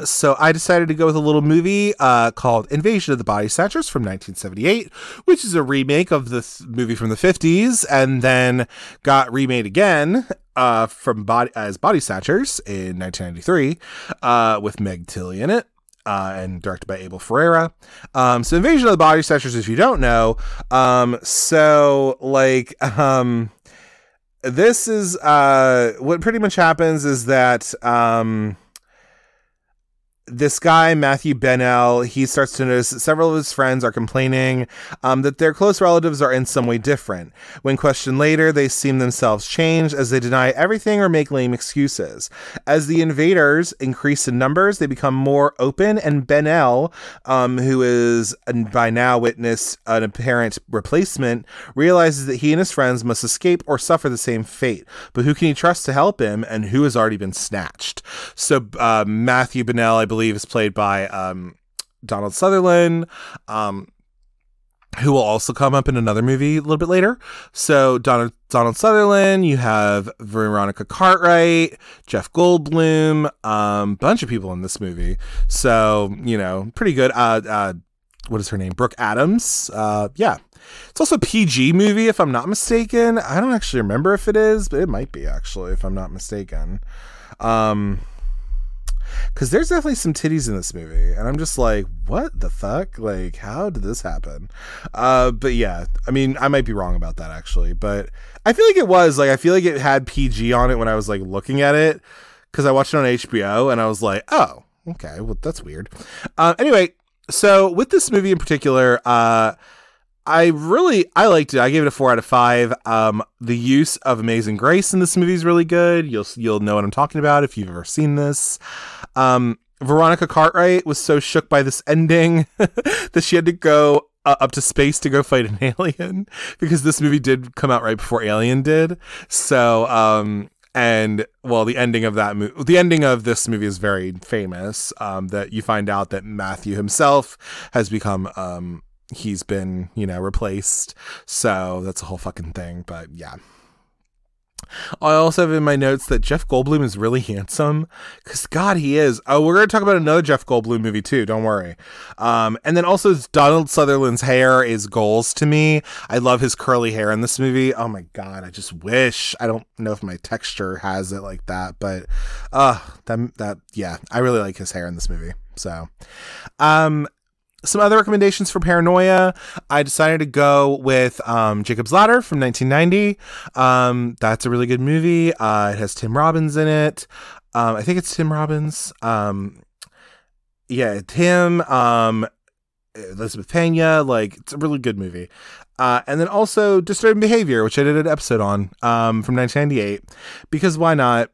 So I decided to go with a little movie called Invasion of the Body Snatchers from 1978, which is a remake of the movie from the 50s, and then got remade again as Body Snatchers in 1993 with Meg Tilly in it. And directed by Abel Ferreira. So Invasion of the Body Snatchers, if you don't know, this is what pretty much happens is that this guy, Matthew Bennell, he starts to notice that several of his friends are complaining that their close relatives are in some way different. When questioned later, they seem themselves changed as they deny everything or make lame excuses. As the invaders increase in numbers, they become more open, and Bennell, who is by now witnessed an apparent replacement, realizes that he and his friends must escape or suffer the same fate. But who can he trust to help him, and who has already been snatched? So Matthew Bennell, I believe, is played by Donald Sutherland, who will also come up in another movie a little bit later. So Donald Sutherland, you have Veronica Cartwright, Jeff Goldblum, bunch of people in this movie. So, you know, pretty good. What is her name? Brooke Adams. Yeah. It's also a PG movie, if I'm not mistaken. I don't actually remember if it is, but it might be, actually, if I'm not mistaken. Because there's definitely some titties in this movie, and I'm just like, what the fuck? Like, how did this happen? But yeah, I mean, I might be wrong about that, actually, but I feel like it was, like, I feel like it had PG on it when I was, like, looking at it, because I watched it on HBO, and I was like, oh, okay, well, that's weird. Anyway, so with this movie in particular, I liked it. I gave it a 4 out of 5. The use of Amazing Grace in this movie is really good. You'll know what I'm talking about if you've ever seen this. Veronica Cartwright was so shook by this ending that she had to go up to space to go fight an alien, because this movie did come out right before Alien did. So, and well, the ending of this movie is very famous. That you find out that Matthew himself has become he's been, you know, replaced. So that's a whole fucking thing. But yeah. I also have in my notes that Jeff Goldblum is really handsome, because God, he is. Oh, we're going to talk about another Jeff Goldblum movie too, don't worry. And then also Donald Sutherland's hair is goals to me. I love his curly hair in this movie. Oh my God, I just wish. I don't know if my texture has it like that, but yeah, I really like his hair in this movie. So Some other recommendations for Paranoia. I decided to go with Jacob's Ladder from 1990. That's a really good movie. It has Tim Robbins in it. I think it's Tim Robbins. Yeah, Tim, Elizabeth Pena. Like, it's a really good movie. And then also Disturbing Behavior, which I did an episode on from 1998. Because why not?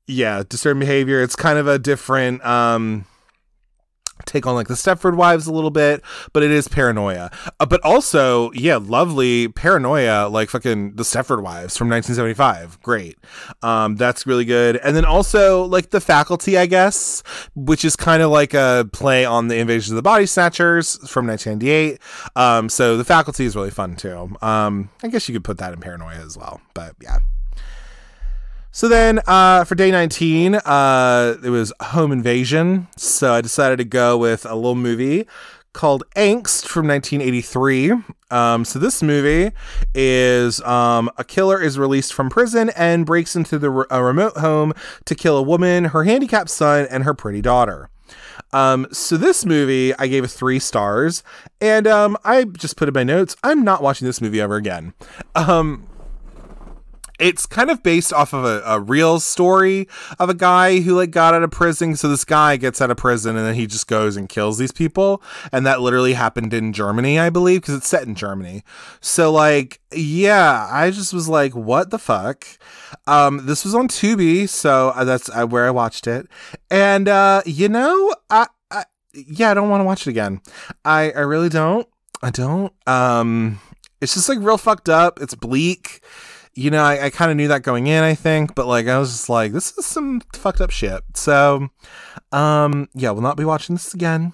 Yeah, Disturbing Behavior. It's kind of a different take on like the Stepford Wives a little bit, but it is Paranoia. But also, yeah, lovely Paranoia, like fucking the Stepford Wives from 1975. Great. That's really good. And then also like The Faculty, I guess, which is kind of like a play on the Invasion of the Body Snatchers from 1998. So The Faculty is really fun too. I guess you could put that in Paranoia as well, but yeah. So then for day 19, it was Home Invasion. So I decided to go with a little movie called Angst from 1983. So this movie is a killer is released from prison and breaks into a remote home to kill a woman, her handicapped son, and her pretty daughter. So this movie I gave it 3 stars, and I just put in my notes, I'm not watching this movie ever again. It's kind of based off of a real story of a guy who like got out of prison. So this guy gets out of prison and then he just goes and kills these people. And that literally happened in Germany, I believe, because it's set in Germany. So like, yeah, I just was like, what the fuck? This was on Tubi. So that's where I watched it. And, you know, I don't want to watch it again. I really don't. I don't. It's just like real fucked up. It's bleak. You know, I kind of knew that going in, I think, but like, I was just like, this is some fucked up shit. So, yeah, we'll not be watching this again.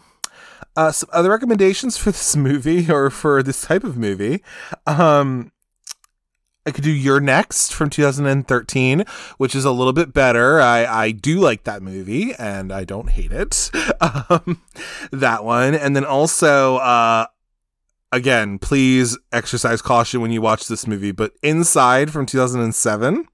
Some other recommendations for this movie or for this type of movie. I could do You're Next from 2013, which is a little bit better. I do like that movie and I don't hate it. That one. And then also, again, please exercise caution when you watch this movie, but Inside from 2007.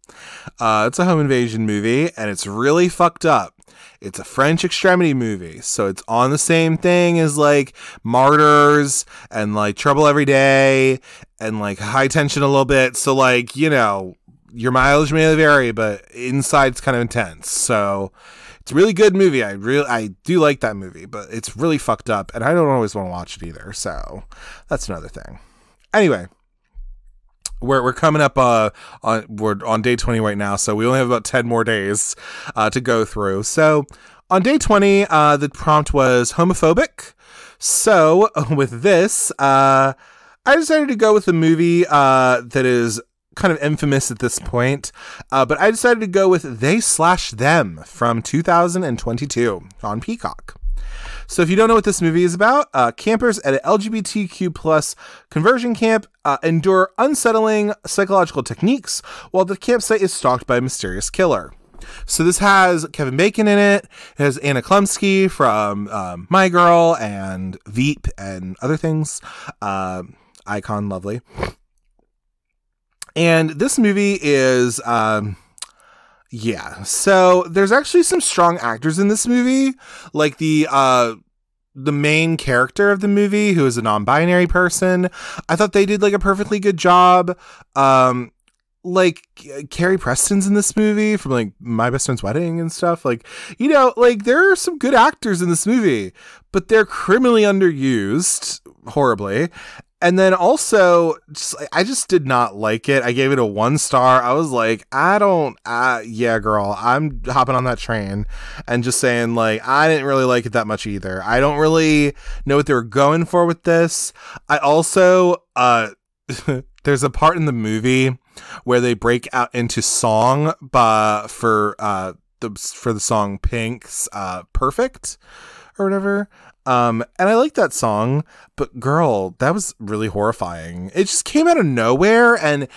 It's a home invasion movie, and it's really fucked up. It's a French extremity movie, so it's on the same thing as, like, Martyrs and, like, Trouble Every Day and, like, High Tension a little bit. So, like, you know, your mileage may vary, but Inside's kind of intense, so... It's a really good movie. I do like that movie, but it's really fucked up, and I don't always want to watch it either. So that's another thing. Anyway, we're coming up we're on day 20 right now, so we only have about 10 more days to go through. So on day 20, the prompt was homophobic. So with this, I decided to go with a movie that is kind of infamous at this point, but I decided to go with They/Them from 2022 on Peacock. So if you don't know what this movie is about, campers at an LGBTQ plus conversion camp endure unsettling psychological techniques while the campsite is stalked by a mysterious killer. So this has Kevin Bacon in it. It has Anna Klumsky from My Girl and Veep and other things. Icon, lovely. And this movie is, yeah. So there's actually some strong actors in this movie, like the main character of the movie, who is a non-binary person. I thought they did like a perfectly good job. Like Carrie Preston's in this movie from like My Best Friend's Wedding and stuff. Like, you know, like there are some good actors in this movie, but they're criminally underused horribly. And then also, I just did not like it. I gave it a 1 star. I was like, yeah, girl, I'm hopping on that train and just saying, like, I didn't really like it that much either. I don't really know what they were going for with this. I also, there's a part in the movie where they break out into song for the song Pink's Perfect or whatever. And I like that song, but girl, that was really horrifying. It just came out of nowhere, and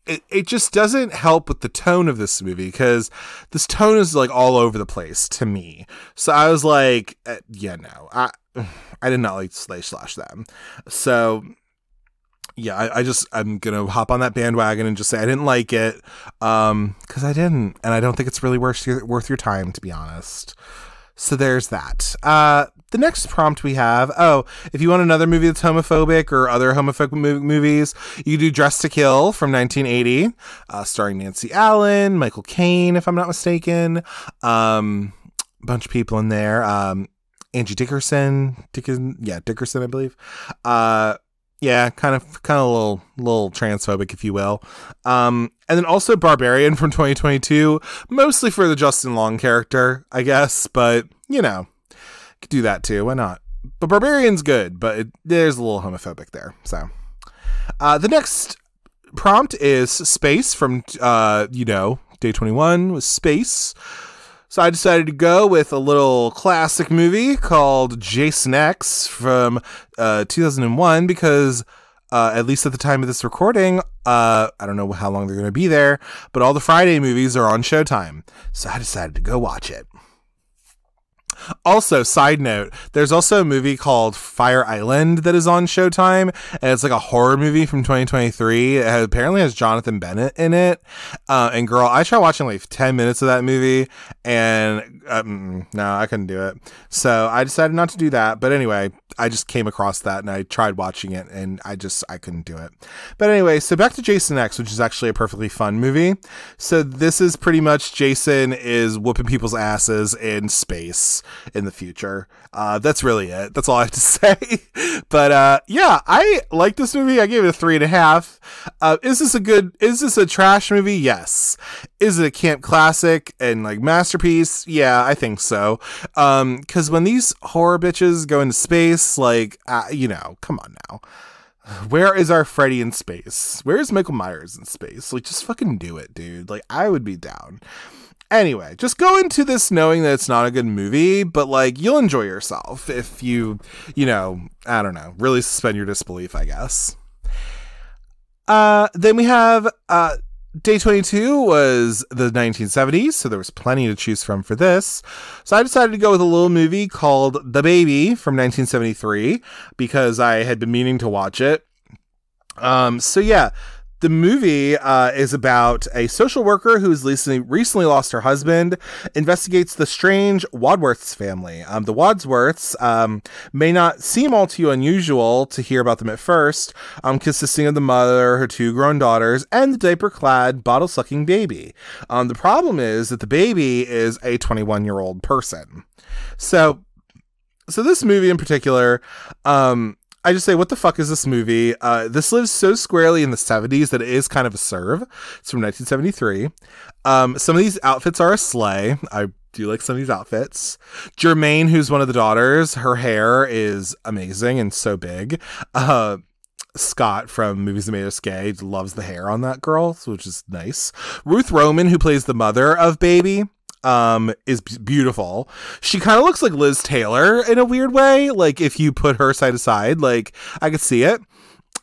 it just doesn't help with the tone of this movie, because this tone is like all over the place to me. So I was like, yeah, no, I did not like They/Them. So yeah, I'm gonna hop on that bandwagon and just say I didn't like it, because I didn't, and I don't think it's really worth your time, to be honest. So there's that. The next prompt we have, if you want another movie that's homophobic or other homophobic movies, you do Dress to Kill from 1980, starring Nancy Allen, Michael Caine, if I'm not mistaken. Bunch of people in there. Angie Dickerson, I believe. Kind of a little transphobic, if you will. And then also Barbarian from 2022, mostly for the Justin Long character, I guess, but could do that too. Why not? But Barbarian's good, but there's a little homophobic there. So, the next prompt is Space from, Day 21 was Space. So I decided to go with a little classic movie called Jason X from 2001 because, at least at the time of this recording, I don't know how long they're going to be there, but all the Friday movies are on Showtime. So I decided to go watch it. Also, side note, there's also a movie called Fire Island that is on Showtime, and it's like a horror movie from 2023. It apparently has Jonathan Bennett in it. And girl, I tried watching like 10 minutes of that movie, and no, I couldn't do it. So I decided not to do that. But anyway, I just came across that and I tried watching it, and I couldn't do it. But anyway, so back to Jason X, which is actually a perfectly fun movie. So this is pretty much Jason is whooping people's asses in space in the future. That's really it. That's all I have to say. But I like this movie. I gave it a 3.5. Is this a trash movie? Yes. Is it a camp classic and like masterpiece? Yeah, I think so. Because when these horror bitches go into space, come on now. Where is our Freddy in space? Where is Michael Myers in space? Like, just fucking do it, dude. Like, I would be down. Anyway, just go into this knowing that it's not a good movie, but like you'll enjoy yourself if you I don't know, really suspend your disbelief, I guess. Then we have Day 22 was the 1970s, so there was plenty to choose from for this. So I decided to go with a little movie called The Baby from 1973 because I had been meaning to watch it. The movie is about a social worker who's recently lost her husband, investigates the strange Wadsworths family. The Wadsworths may not seem all too unusual to hear about them at first, consisting of the mother, her 2 grown daughters, and the diaper-clad, bottle-sucking baby. The problem is that the baby is a 21-year-old person. So this movie in particular, I just say, what the fuck is this movie? This lives so squarely in the 70s that it is kind of a serve. It's from 1973. Some of these outfits are a sleigh. I do like some of these outfits. Jermaine, who's one of the daughters, her hair is amazing and so big. Scott from Movies That Made Us Gay loves the hair on that girl, which is nice. Ruth Roman, who plays the mother of Baby, is beautiful. She kind of looks like Liz Taylor in a weird way. Like if you put her side to side, like I could see it.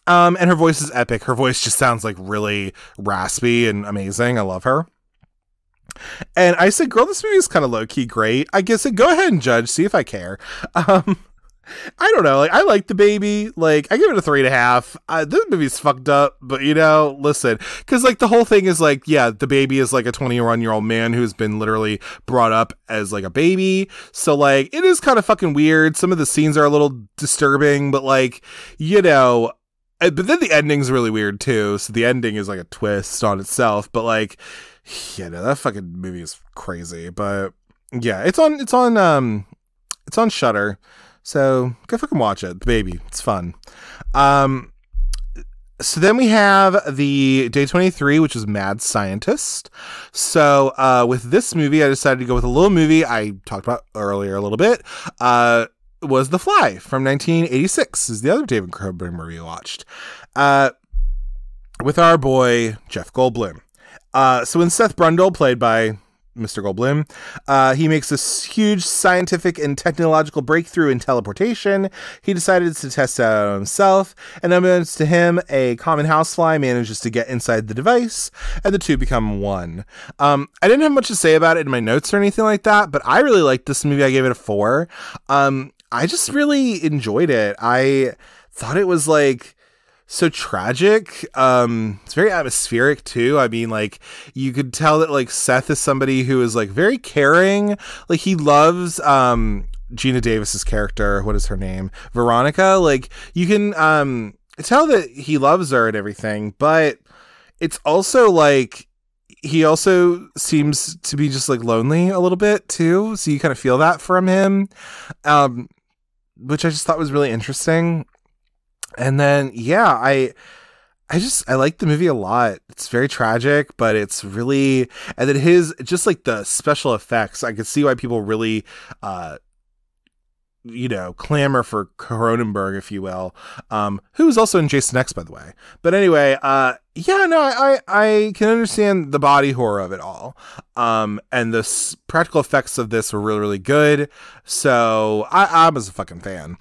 And her voice is epic. Her voice just sounds like really raspy and amazing. I love her. And I said, girl, this movie is kind of low key great. I guess go ahead and judge, see if I care. I don't know. Like, I like The Baby. Like, I give it a 3.5. This movie's fucked up, but listen, because like the whole thing is like, yeah, the baby is like a 21-year-old man who's been literally brought up as like a baby. So like, it is kind of fucking weird. Some of the scenes are a little disturbing, but like, but then the ending's really weird too. So the ending is like a twist on itself, but like, that fucking movie is crazy. But yeah, it's on Shudder. So go fucking watch it. The Baby. It's fun. So then we have the Day 23, which is Mad Scientist. So with this movie, I decided to go with a little movie I talked about earlier a little bit. Was The Fly from 1986. Is the other David Cronenberg movie we watched. With our boy, Jeff Goldblum. So when Seth Brundle, played by Mr. Goldblum, he makes this huge scientific and technological breakthrough in teleportation. He decided to test it out on himself, and unbeknownst to him, a common housefly manages to get inside the device, and the two become one. I didn't have much to say about it in my notes or anything like that, but I really liked this movie. I gave it a 4. I just really enjoyed it. I thought it was like so tragic. It's very atmospheric too. I mean, like, you could tell that like Seth is somebody who is like very caring. Like, he loves Gina Davis's character. What is her name? Veronica. Like, you can tell that he loves her and everything, but it's also like he also seems to be just like lonely a little bit too. So you kind of feel that from him, which I just thought was really interesting. And then, yeah, I like the movie a lot. It's very tragic, but it's really, and then his, just like the special effects, I could see why people really, clamor for Cronenberg, if you will, who was also in Jason X, by the way. But anyway, I can understand the body horror of it all. And the practical effects of this were really, really good. So I was a fucking fan.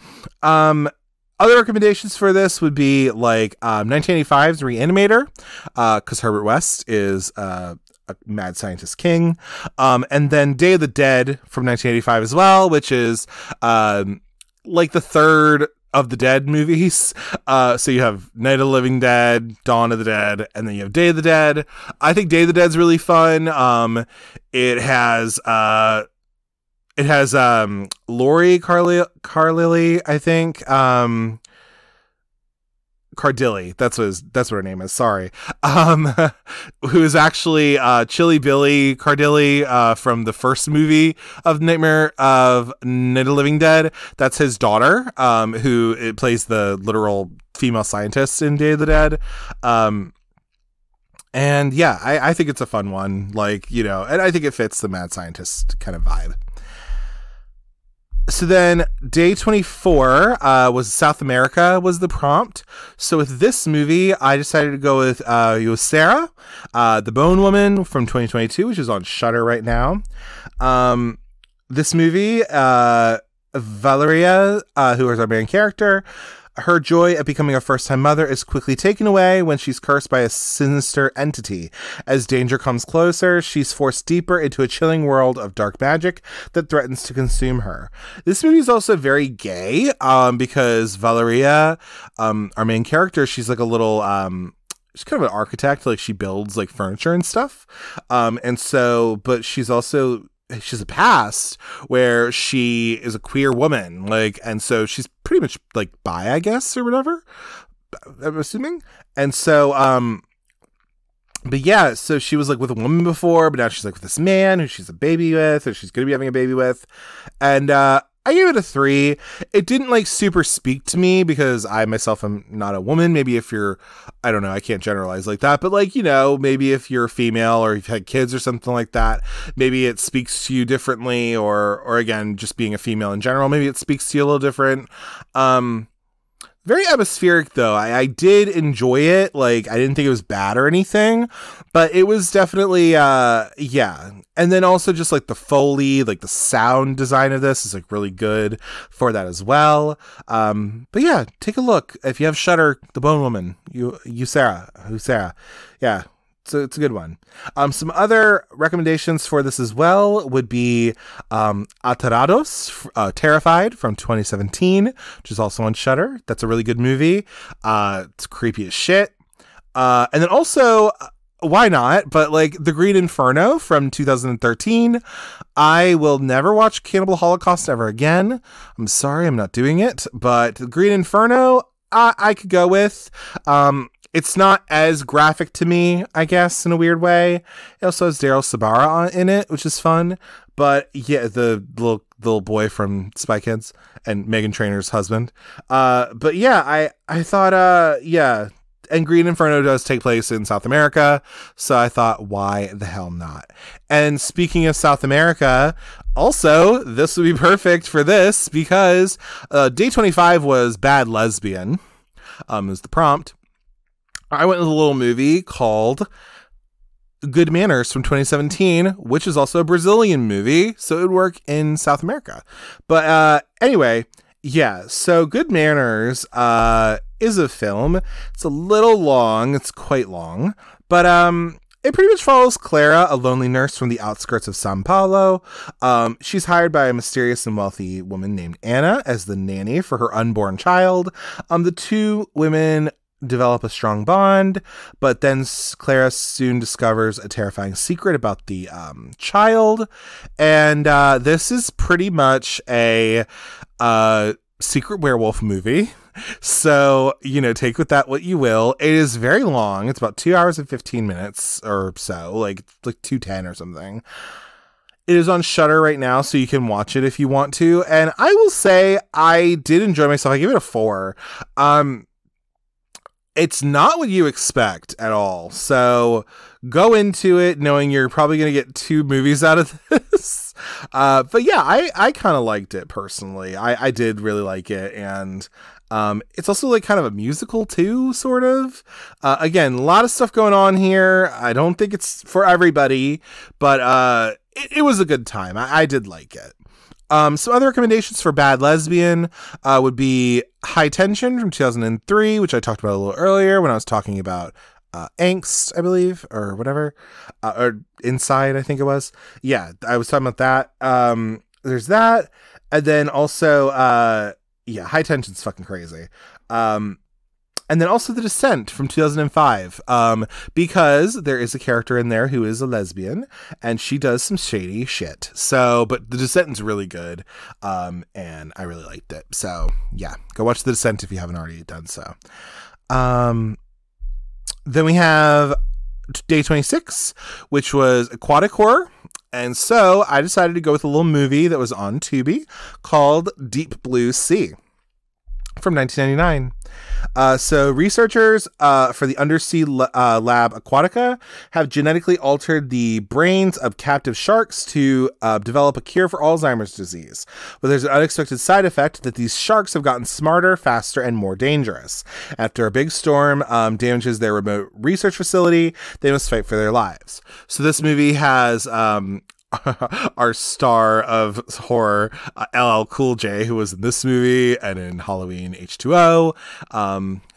Other recommendations for this would be like 1985's Reanimator, because Herbert West is a mad scientist king. And then Day of the Dead from 1985 as well, which is like the third of the Dead movies. So you have Night of the Living Dead, Dawn of the Dead, and then you have Day of the Dead. I think Day of the Dead's really fun. It has Lori Carlilli, I think. Cardilli, that's what her name is. Sorry. Who is actually Chili Billy Cardilli from the first movie of Nightmare of Night of the Living Dead. That's his daughter, who it plays the literal female scientist in Day of the Dead. And yeah, I think it's a fun one. Like, and I think it fits the mad scientist kind of vibe. So then day 24 was South America was the prompt. So with this movie, I decided to go with Sarah, the Bone Woman from 2022, which is on Shudder right now. This movie, Valeria, who is our main character, her joy at becoming a first-time mother is quickly taken away when she's cursed by a sinister entity. As danger comes closer, she's forced deeper into a chilling world of dark magic that threatens to consume her. This movie is also very gay, because Valeria, our main character, she's like a little, she's kind of an architect, like she builds like furniture and stuff. But she's a past where she is a queer woman, like, and so she's pretty much like bi, I guess, or whatever, I'm assuming. And so, but yeah, so she was like with a woman before, but now she's like with this man who she's a baby with, or she's going to be having a baby with. And, I gave it a 3. It didn't like super speak to me because I myself am not a woman. Maybe if you're, I don't know, I can't generalize like that, but like, maybe if you're female or you've had kids or something like that, maybe it speaks to you differently, or again, just being a female in general, maybe it speaks to you a little different. Very atmospheric though. I did enjoy it. Like, I didn't think it was bad or anything, but it was definitely, yeah. And then also just like the Foley, like the sound design of this is like really good for that as well. But yeah, take a look. If you have Shudder, The Bone Woman, Sarah. Yeah. So it's a good one. Some other recommendations for this as well would be Aterrados, Terrified from 2017, which is also on Shudder. That's a really good movie. It's creepy as shit. And then also, why not? But like The Green Inferno from 2013. I will never watch Cannibal Holocaust ever again. I'm sorry, I'm not doing it. But The Green Inferno, I could go with. It's not as graphic to me, I guess, in a weird way. It also has Daryl Sabara in it, which is fun. But yeah, the little boy from Spy Kids and Meghan Trainor's husband. But yeah, I thought, yeah. And Green Inferno does take place in South America. So I thought, why the hell not? And speaking of South America, also, this would be perfect for this because day 25 was Bad Lesbian, is the prompt. I went with a little movie called Good Manners from 2017, which is also a Brazilian movie, so it would work in South America. But anyway, yeah, so Good Manners is a film. It's a little long. It's quite long. But it pretty much follows Clara, a lonely nurse from the outskirts of Sao Paulo. She's hired by a mysterious and wealthy woman named Anna as the nanny for her unborn child. The two women develop a strong bond, but then Clara soon discovers a terrifying secret about the child, and this is pretty much a secret werewolf movie. So, take with that what you will. It is very long. It's about 2 hours and 15 minutes or so, like 2:10 or something. It is on Shudder right now, so you can watch it if you want to. And I will say I did enjoy myself. I gave it a 4. It's not what you expect at all. So go into it knowing you're probably going to get 2 movies out of this. But yeah, I kind of liked it personally. I did really like it. And it's also like kind of a musical too, sort of. Again, a lot of stuff going on here. I don't think it's for everybody, but it was a good time. I did like it. Some other recommendations for Bad Lesbian would be High Tension from 2003, which I talked about a little earlier when I was talking about Angst, I believe, or whatever, or Inside, I think it was. Yeah, I was talking about that. There's that, and then also, High Tension's fucking crazy. And then also The Descent from 2005, because there is a character in there who is a lesbian, and she does some shady shit. So, but The Descent is really good, and I really liked it. So, yeah, go watch The Descent if you haven't already done so. Then we have Day 26, which was aquatic horror. And so I decided to go with a little movie that was on Tubi called Deep Blue Sea from 1999. So researchers for the undersea lab Aquatica have genetically altered the brains of captive sharks to develop a cure for Alzheimer's disease. But there's an unexpected side effect that these sharks have gotten smarter, faster, and more dangerous. After a big storm damages their remote research facility, they must fight for their lives. So this movie has our star of horror, LL Cool J, who was in this movie and in Halloween H2O,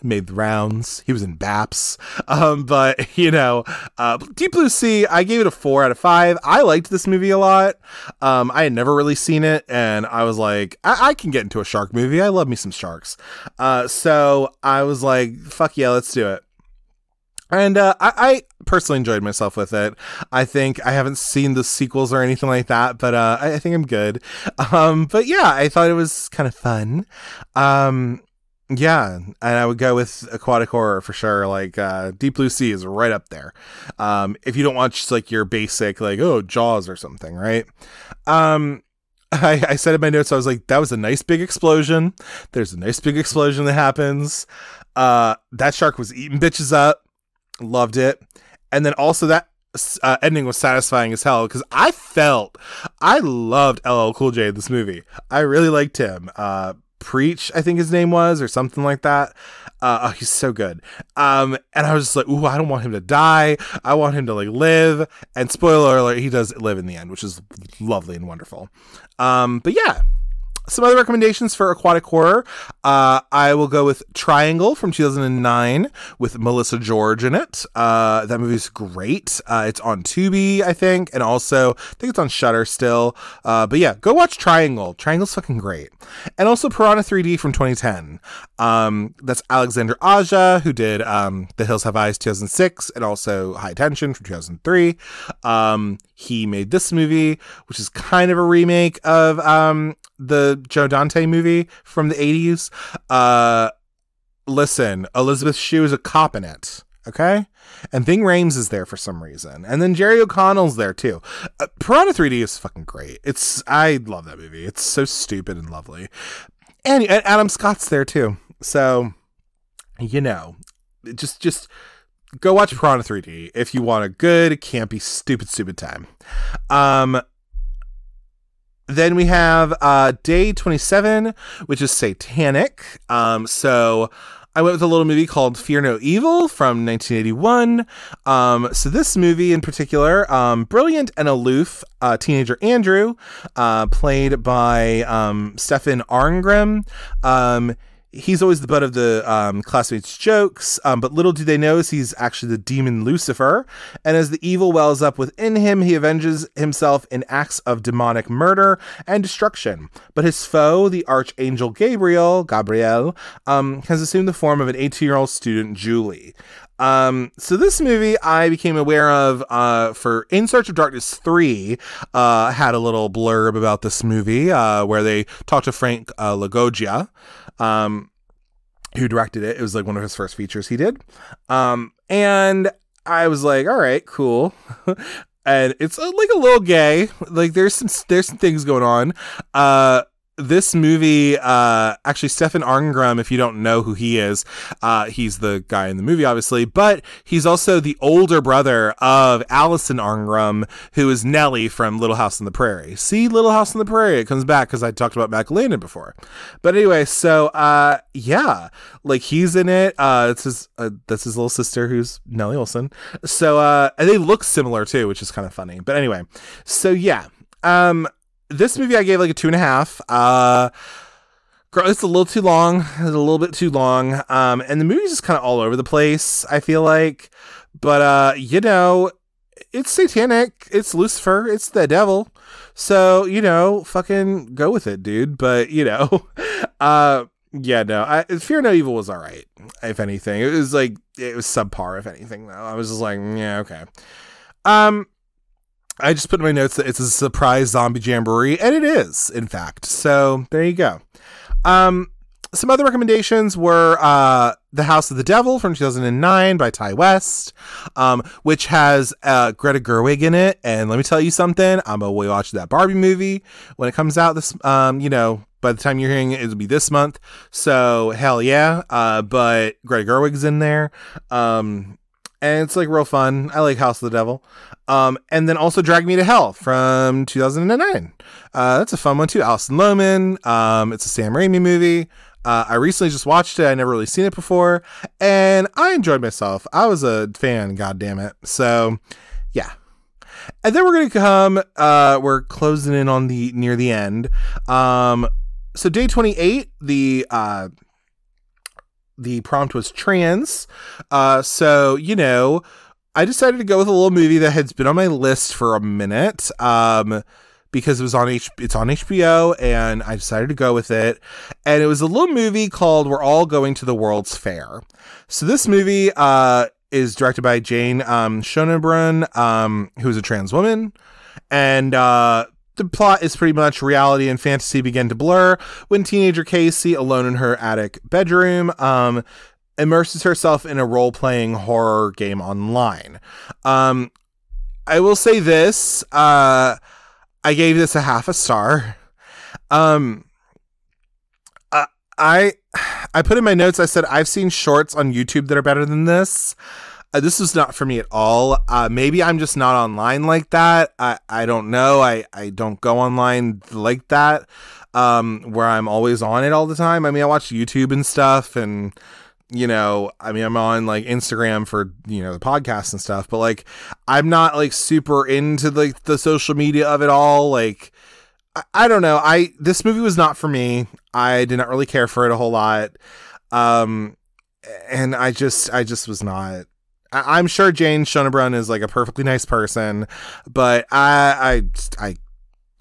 made the rounds. He was in Baps. But, Deep Blue Sea, I gave it a 4 out of 5. I liked this movie a lot. I had never really seen it, and I was like, I can get into a shark movie. I love me some sharks. So I was like, fuck yeah, let's do it. And I personally enjoyed myself with it. I think I haven't seen the sequels or anything like that, but I think I'm good. But yeah, I thought it was kind of fun. Yeah, and I would go with aquatic horror for sure. Like Deep Blue Sea is right up there. If you don't watch like your basic Jaws or something, right? I said in my notes, I was like, that was a nice big explosion. There's a nice big explosion that happens. That shark was eating bitches up. Loved it. And then also that ending was satisfying as hell because I loved LL Cool J in this movie. I really liked him. Preach, I think his name was, or something like that. He's so good. And I was just like, ooh, I don't want him to die. I want him to live. And spoiler alert, he does live in the end, which is lovely and wonderful. But yeah. Some other recommendations for aquatic horror. I will go with Triangle from 2009 with Melissa George in it. That movie's great. It's on Tubi, I think, and also I think it's on Shudder still. But yeah, go watch Triangle. Triangle's fucking great. And also Piranha 3D from 2010. That's Alexander Aja, who did The Hills Have Eyes 2006 and also High Tension from 2003. He made this movie, which is kind of a remake of the Joe Dante movie from the 80s. Listen, Elizabeth Shue is a cop in it, okay? And Ving Rhames is there for some reason. And then Jerry O'Connell's there too. Piranha 3D is fucking great. I love that movie. It's so stupid and lovely. And Adam Scott's there too. So, just go watch Piranha 3D if you want a good, campy, stupid time. Then we have Day 27, which is Satanic. So I went with a little movie called Fear No Evil from 1981. So this movie in particular, brilliant and aloof teenager Andrew, played by Stefan Arngrim. he's always the butt of the classmates' jokes, but little do they know is he's actually the demon Lucifer, and as the evil wells up within him, he avenges himself in acts of demonic murder and destruction. But his foe, the archangel Gabriel, has assumed the form of an 18-year-old student, Julie. So this movie I became aware of for In Search of Darkness 3 had a little blurb about this movie where they talked to Frank Lagoggia, who directed it. It was like one of his first features he did. And I was like, all right, cool. And it's like a little gay. Like there's some things going on. This movie, actually Stefan Arngrim, if you don't know who he is, he's the guy in the movie, obviously, but he's also the older brother of Allison Arngrim, who is Nellie from Little House on the Prairie. See, Little House on the Prairie, it comes back because I talked about Mac Landon before. But anyway, so, yeah, like he's in it. That's his little sister who's Nellie Olson. So, and they look similar too, which is kind of funny. But anyway, so yeah, this movie I gave like a 2.5. It's a little too long. It's a little bit too long. And the movie's just kind of all over the place, I feel like. But, you know, it's satanic. It's Lucifer. It's the devil. So, you know, fucking go with it, dude. But, you know, yeah, no. Fear No Evil was all right, if anything. It was subpar, if anything, though. I was just like, yeah, okay. I just put in my notes that it's a surprise zombie jamboree, and it is, in fact. So there you go. Some other recommendations were The House of the Devil from 2009 by Ty West, which has Greta Gerwig in it. And let me tell you something. I'm going to watch that Barbie movie when it comes out this, you know, by the time you're hearing it, it'll be this month. So hell yeah. But Greta Gerwig's in there. And it's like real fun. I like House of the Devil. And then also Drag Me to Hell from 2009. That's a fun one too. Alison Lohman. It's a Sam Raimi movie. I recently just watched it. I never really seen it before, and I enjoyed myself. I was a fan, god damn it. So yeah. And then we're going to come, we're closing in on near the end. So day 28, the prompt was trans. So, you know, I decided to go with a little movie that has been on my list for a minute, because it's on HBO, and I decided to go with it. And it was a little movie called We're All Going to the World's Fair. So this movie is directed by Jane Schoenbrunn, who's a trans woman. And the plot is pretty much reality and fantasy begin to blur when teenager Casey, alone in her attic bedroom, immerses herself in a role-playing horror game online. I will say this, I gave this a half a star. I put in my notes, I said, I've seen shorts on YouTube that are better than this. This was not for me at all. Maybe I'm just not online like that. I don't know. I don't go online like that, where I'm always on it all the time. I mean, I watch YouTube and stuff, and, you know, I mean, I'm on like Instagram for, you know, the podcast and stuff, but like, I'm not like super into like the social media of it all. Like, I don't know. This movie was not for me. I did not really care for it a whole lot. And I just was not. I'm sure Jane Schoenbrunn is like a perfectly nice person, but I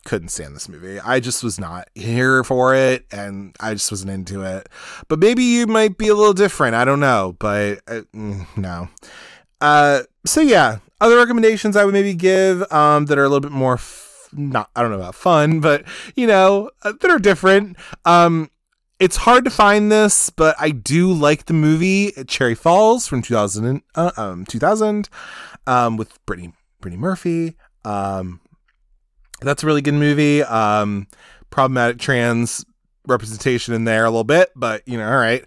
couldn't stand this movie. I just was not here for it, and I just wasn't into it. But maybe you might be a little different. I don't know, but no. So yeah, other recommendations I would maybe give that are a little bit more I don't know about fun, but you know, that are different. It's hard to find this, but I do like the movie Cherry Falls from 2000 with Brittany Murphy. That's a really good movie. Problematic trans representation in there a little bit, but you know, all right.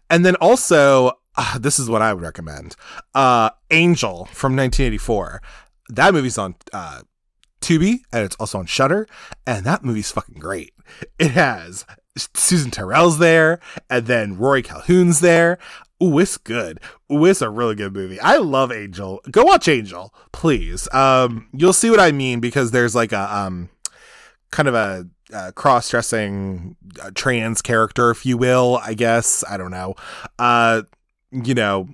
And then also, this is what I would recommend. Angel from 1984. That movie's on Tubi, and it's also on Shudder, and that movie's fucking great. It has Susan Tyrrell's there, and then Rory Calhoun's there. Ooh, it's good. Ooh, it's a really good movie. I love Angel. Go watch Angel, please. You'll see what I mean, because there's like a kind of a cross-dressing trans character, if you will, I guess. I don't know. You know,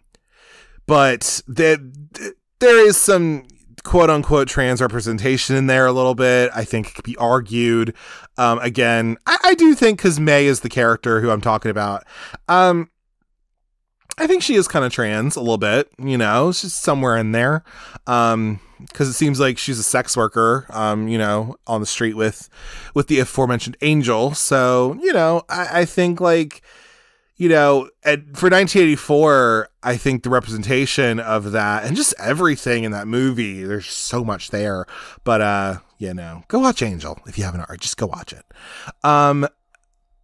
but there is some quote unquote trans representation in there a little bit. I think it could be argued. Again, I do think, because May is the character who I'm talking about. I think she is kind of trans a little bit, you know, she's somewhere in there. Because it seems like she's a sex worker, you know, on the street with the aforementioned Angel. So, you know, I think, like, you know, for 1984, I think the representation of that and just everything in that movie, there's so much there. But, you know, go watch Angel if you haven't already. Just go watch it.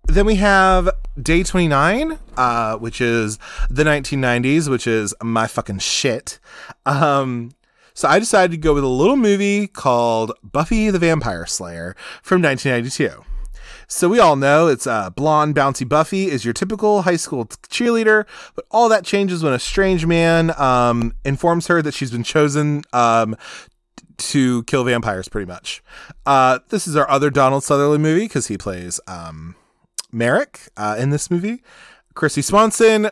Then we have Day 29, which is the 1990s, which is my fucking shit. So I decided to go with a little movie called Buffy the Vampire Slayer from 1992. So we all know it's blonde, bouncy Buffy is your typical high school cheerleader, but all that changes when a strange man informs her that she's been chosen to kill vampires, pretty much. This is our other Donald Sutherland movie, because he plays Merrick in this movie. Chrissy Swanson,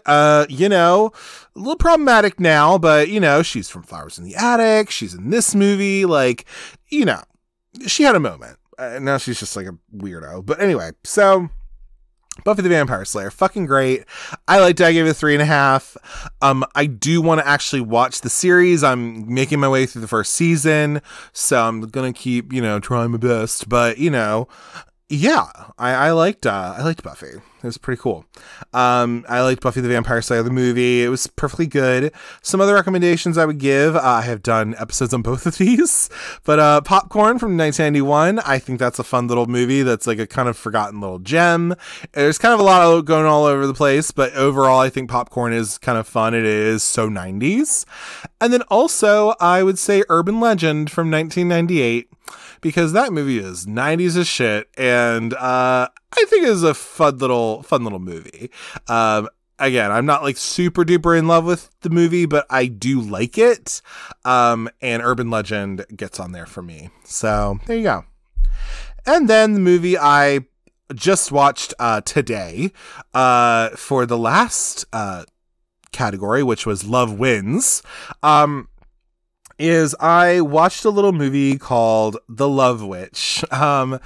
you know, a little problematic now, but, you know, she's from Flowers in the Attic. She's in this movie. Like, you know, she had a moment. Now she's just like a weirdo. But anyway, so Buffy the Vampire Slayer, fucking great. I liked it. I gave it a 3.5. I do want to actually watch the series. I'm making my way through the first season, so I'm going to keep, you know, trying my best. But, you know, yeah, I liked Buffy. It was pretty cool. I liked Buffy the Vampire Slayer, the movie. It was perfectly good. Some other recommendations I would give. I have done episodes on both of these, but Popcorn from 1991. I think that's a fun little movie. That's like a kind of forgotten little gem. There's kind of a lot going all over the place, but overall, I think Popcorn is kind of fun. It is so 90s. And then also, I would say Urban Legend from 1998. Because that movie is 90s as shit, and I think it is a fun little movie. Again, I'm not like super duper in love with the movie, but I do like it. And Urban Legend gets on there for me. So there you go. And then the movie I just watched today for the last category, which was Love Wins. Is I watched a little movie called The Love Witch from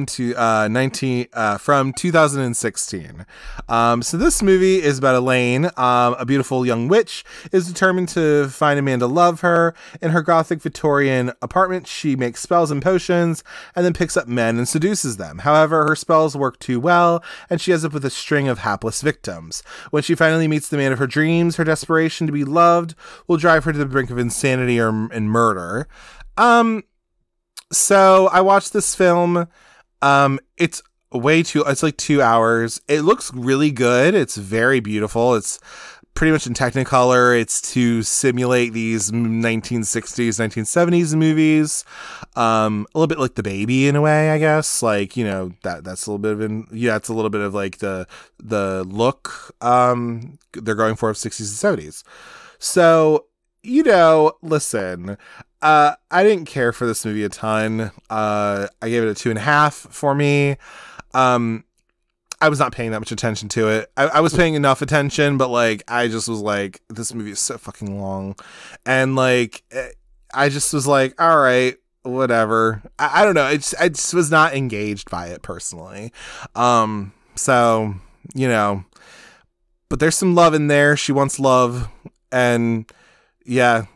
2016. So this movie is about Elaine, a beautiful young witch, is determined to find a man to love her. In her gothic Victorian apartment, she makes spells and potions and then picks up men and seduces them. However, her spells work too well, and she ends up with a string of hapless victims. When she finally meets the man of her dreams, her desperation to be loved will drive her to the brink of insanity and murder. So I watched this film. It's like 2 hours. It looks really good. It's very beautiful. It's pretty much in Technicolor. It's to simulate these 1960s, 1970s movies. A little bit like The Baby in a way, I guess. Like, you know, that's a little bit of it's a little bit of like the look they're going for of 60s and 70s. So, you know, listen, I didn't care for this movie a ton. I gave it a 2.5 for me. I was not paying that much attention to it. I was paying enough attention, but like, I just was like, this movie is so fucking long. And like, I just was like, all right, whatever. I don't know. I just was not engaged by it personally. So, you know, but there's some love in there. She wants love, and yeah,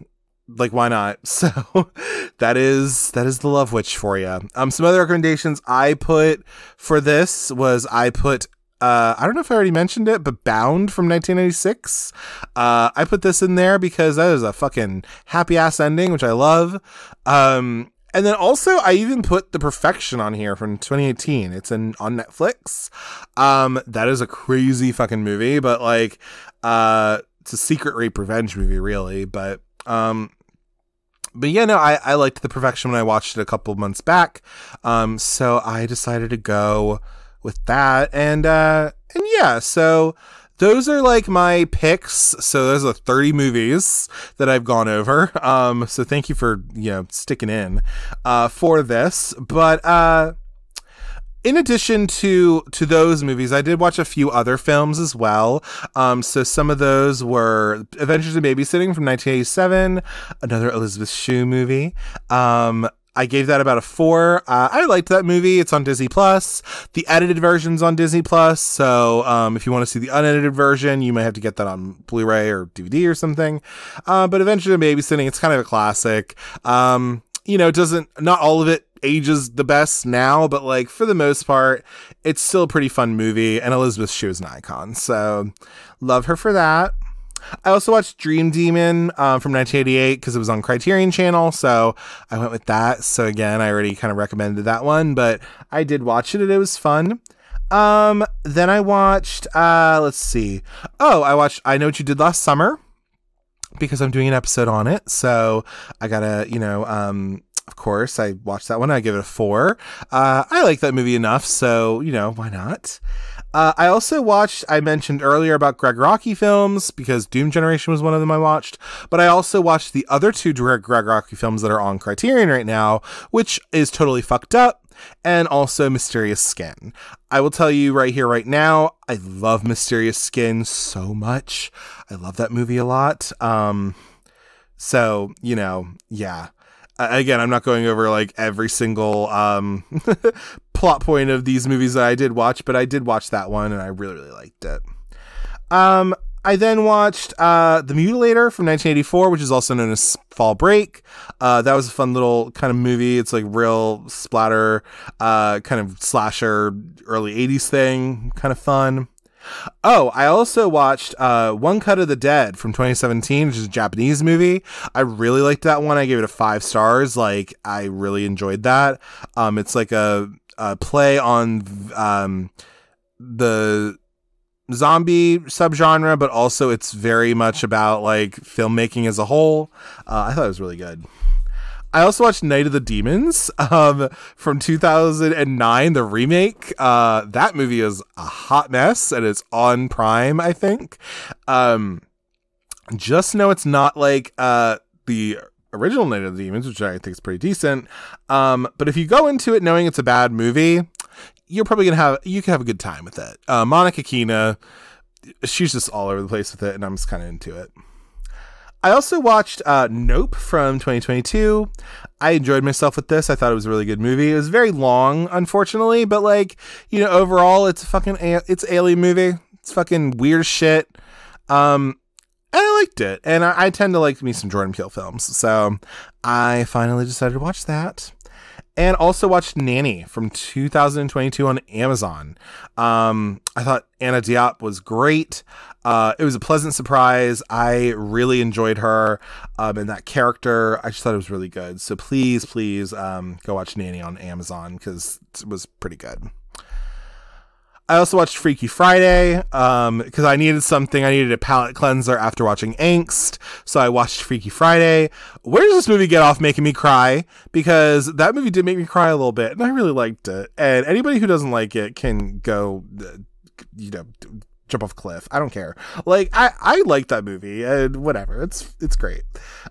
like, why not? So that is The Love Witch for you. Some other recommendations I put for this was I don't know if I already mentioned it, but Bound from 1996. I put this in there because that is a fucking happy ass ending, which I love. And then also I even put The Perfection on here from 2018. It's on Netflix. That is a crazy fucking movie, but like, it's a secret rape revenge movie, really. But yeah, no, I liked The Perfection when I watched it a couple months back. So I decided to go with that. And yeah, so those are like my picks. So those are 30 movies that I've gone over. So thank you for, you know, sticking in, for this. But, in addition to those movies, I did watch a few other films as well. So some of those were Adventures in Babysitting from 1987, another Elizabeth Shue movie. I gave that about a 4. I liked that movie. It's on Disney Plus. The edited version's on Disney Plus. So if you want to see the unedited version, you might have to get that on Blu-ray or DVD or something. But Adventures in Babysitting, it's kind of a classic. Not all of it ages the best now, but like for the most part, it's still a pretty fun movie. And Elizabeth Shue is an icon, so love her for that. I also watched Dream Demon from 1988 because it was on Criterion Channel, so I went with that. So again, I already kind of recommended that one, but I did watch it and it was fun. Then I watched, let's see. I watched I Know What You Did Last Summer because I'm doing an episode on it. So I gotta, of course, I watched that one. I give it a 4. I like that movie enough, so, why not? I also watched, I mentioned earlier about Greg Rocky films because Doom Generation was one of them I watched, but I also watched the other 2 Greg Rocky films that are on Criterion right now, which is Totally Fucked Up and also Mysterious Skin. I will tell you right here, right now, I love Mysterious Skin so much. I love that movie a lot. Yeah. Again, I'm not going over like every single plot point of these movies that I did watch, but I did watch that one and I really, really liked it. I then watched The Mutilator from 1984, which is also known as Fall Break. That was a fun little kind of movie. It's like real splatter, kind of slasher, early 80s thing, kind of fun. I also watched One Cut of the Dead from 2017, which is a Japanese movie. I really liked that one. I gave it a 5 stars. Like, I really enjoyed that. It's like a play on the zombie subgenre, but also it's very much about like filmmaking as a whole. I thought it was really good. I also watched Night of the Demons from 2009, the remake. That movie is a hot mess and it's on Prime, I think. Just know it's not like the original Night of the Demons, which I think is pretty decent. But if you go into it knowing it's a bad movie, you're probably you can have a good time with it. Monica Keena, she's just all over the place with it, and I'm just kind of into it. I also watched Nope from 2022. I enjoyed myself with this. I thought it was a really good movie. It was very long, unfortunately, but like, overall, it's it's an alien movie. It's fucking weird shit. And I liked it. And I tend to like me some Jordan Peele films. So I finally decided to watch that. And also watched Nanny from 2022 on Amazon. I thought Anna Diop was great. It was a pleasant surprise. I really enjoyed her and that character. I just thought it was really good. So please, go watch Nanny on Amazon because it was pretty good. I also watched Freaky Friday because I needed something. I needed a palate cleanser after watching Angst. So I watched Freaky Friday. Where does this movie get off making me cry? Because that movie did make me cry a little bit, and I really liked it. And anybody who doesn't like it can go, jump off a cliff. I don't care. Like, I like that movie, and whatever. It's great.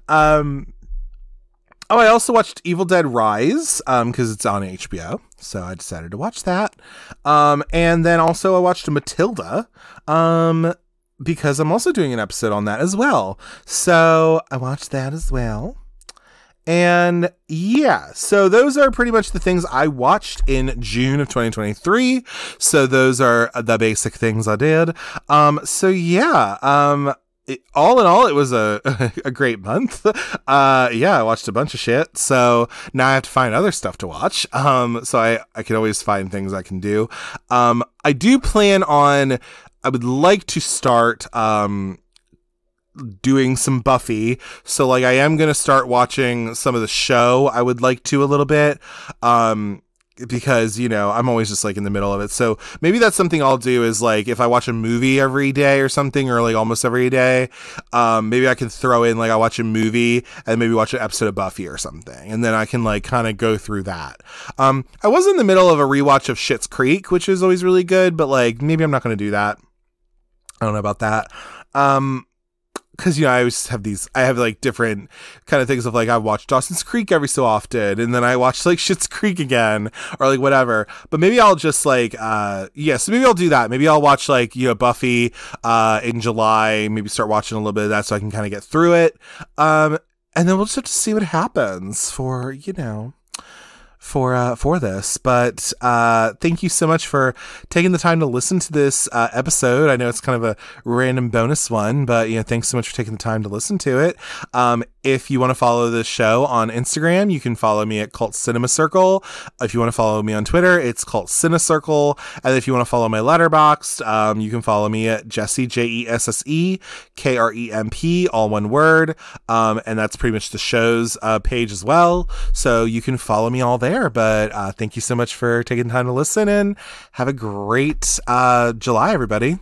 I also watched Evil Dead Rise because it's on HBO, so I decided to watch that. And then also I watched Matilda because I'm also doing an episode on that as well. So I watched that as well. And yeah, so those are pretty much the things I watched in June of 2023. So those are the basic things I did. All in all, it was a great month. I watched a bunch of shit. So now I have to find other stuff to watch. So I can always find things I can do. I do plan on, I would like to start, doing some Buffy. So like I am going to start watching some of the show. I would like to a little bit. Because, I'm always just like in the middle of it. So maybe that's something I'll do is like, if I watch a movie every day or something, or like almost every day, maybe I can throw in like, I watch a movie and maybe watch an episode of Buffy or something. And then I can like kind of go through that. I was in the middle of a rewatch of Schitt's Creek, which is always really good, but like, maybe I'm not going to do that. I don't know about that. because, you know, I always have I have like different kind of things of like, I watch Dawson's Creek every so often, and then I watch like Schitt's Creek again, or like whatever. But maybe I'll just like, so maybe I'll do that. Maybe I'll watch like, you know, Buffy in July, maybe start watching a little bit of that so I can kind of get through it. And then we'll just have to see what happens for, you know, for this. But thank you so much for taking the time to listen to this episode. I know it's kind of a random bonus one, but, you know, thanks so much for taking the time to listen to it. If you want to follow this show on Instagram, you can follow me at cultcinemacircle. If you want to follow me on Twitter, it's cultcinecircle. And if you want to follow my Letterboxd, you can follow me at Jesse, JESSE, KREMP, all one word. And that's pretty much the show's page as well. So you can follow me all there. But thank you so much for taking the time to listen, and have a great July, everybody.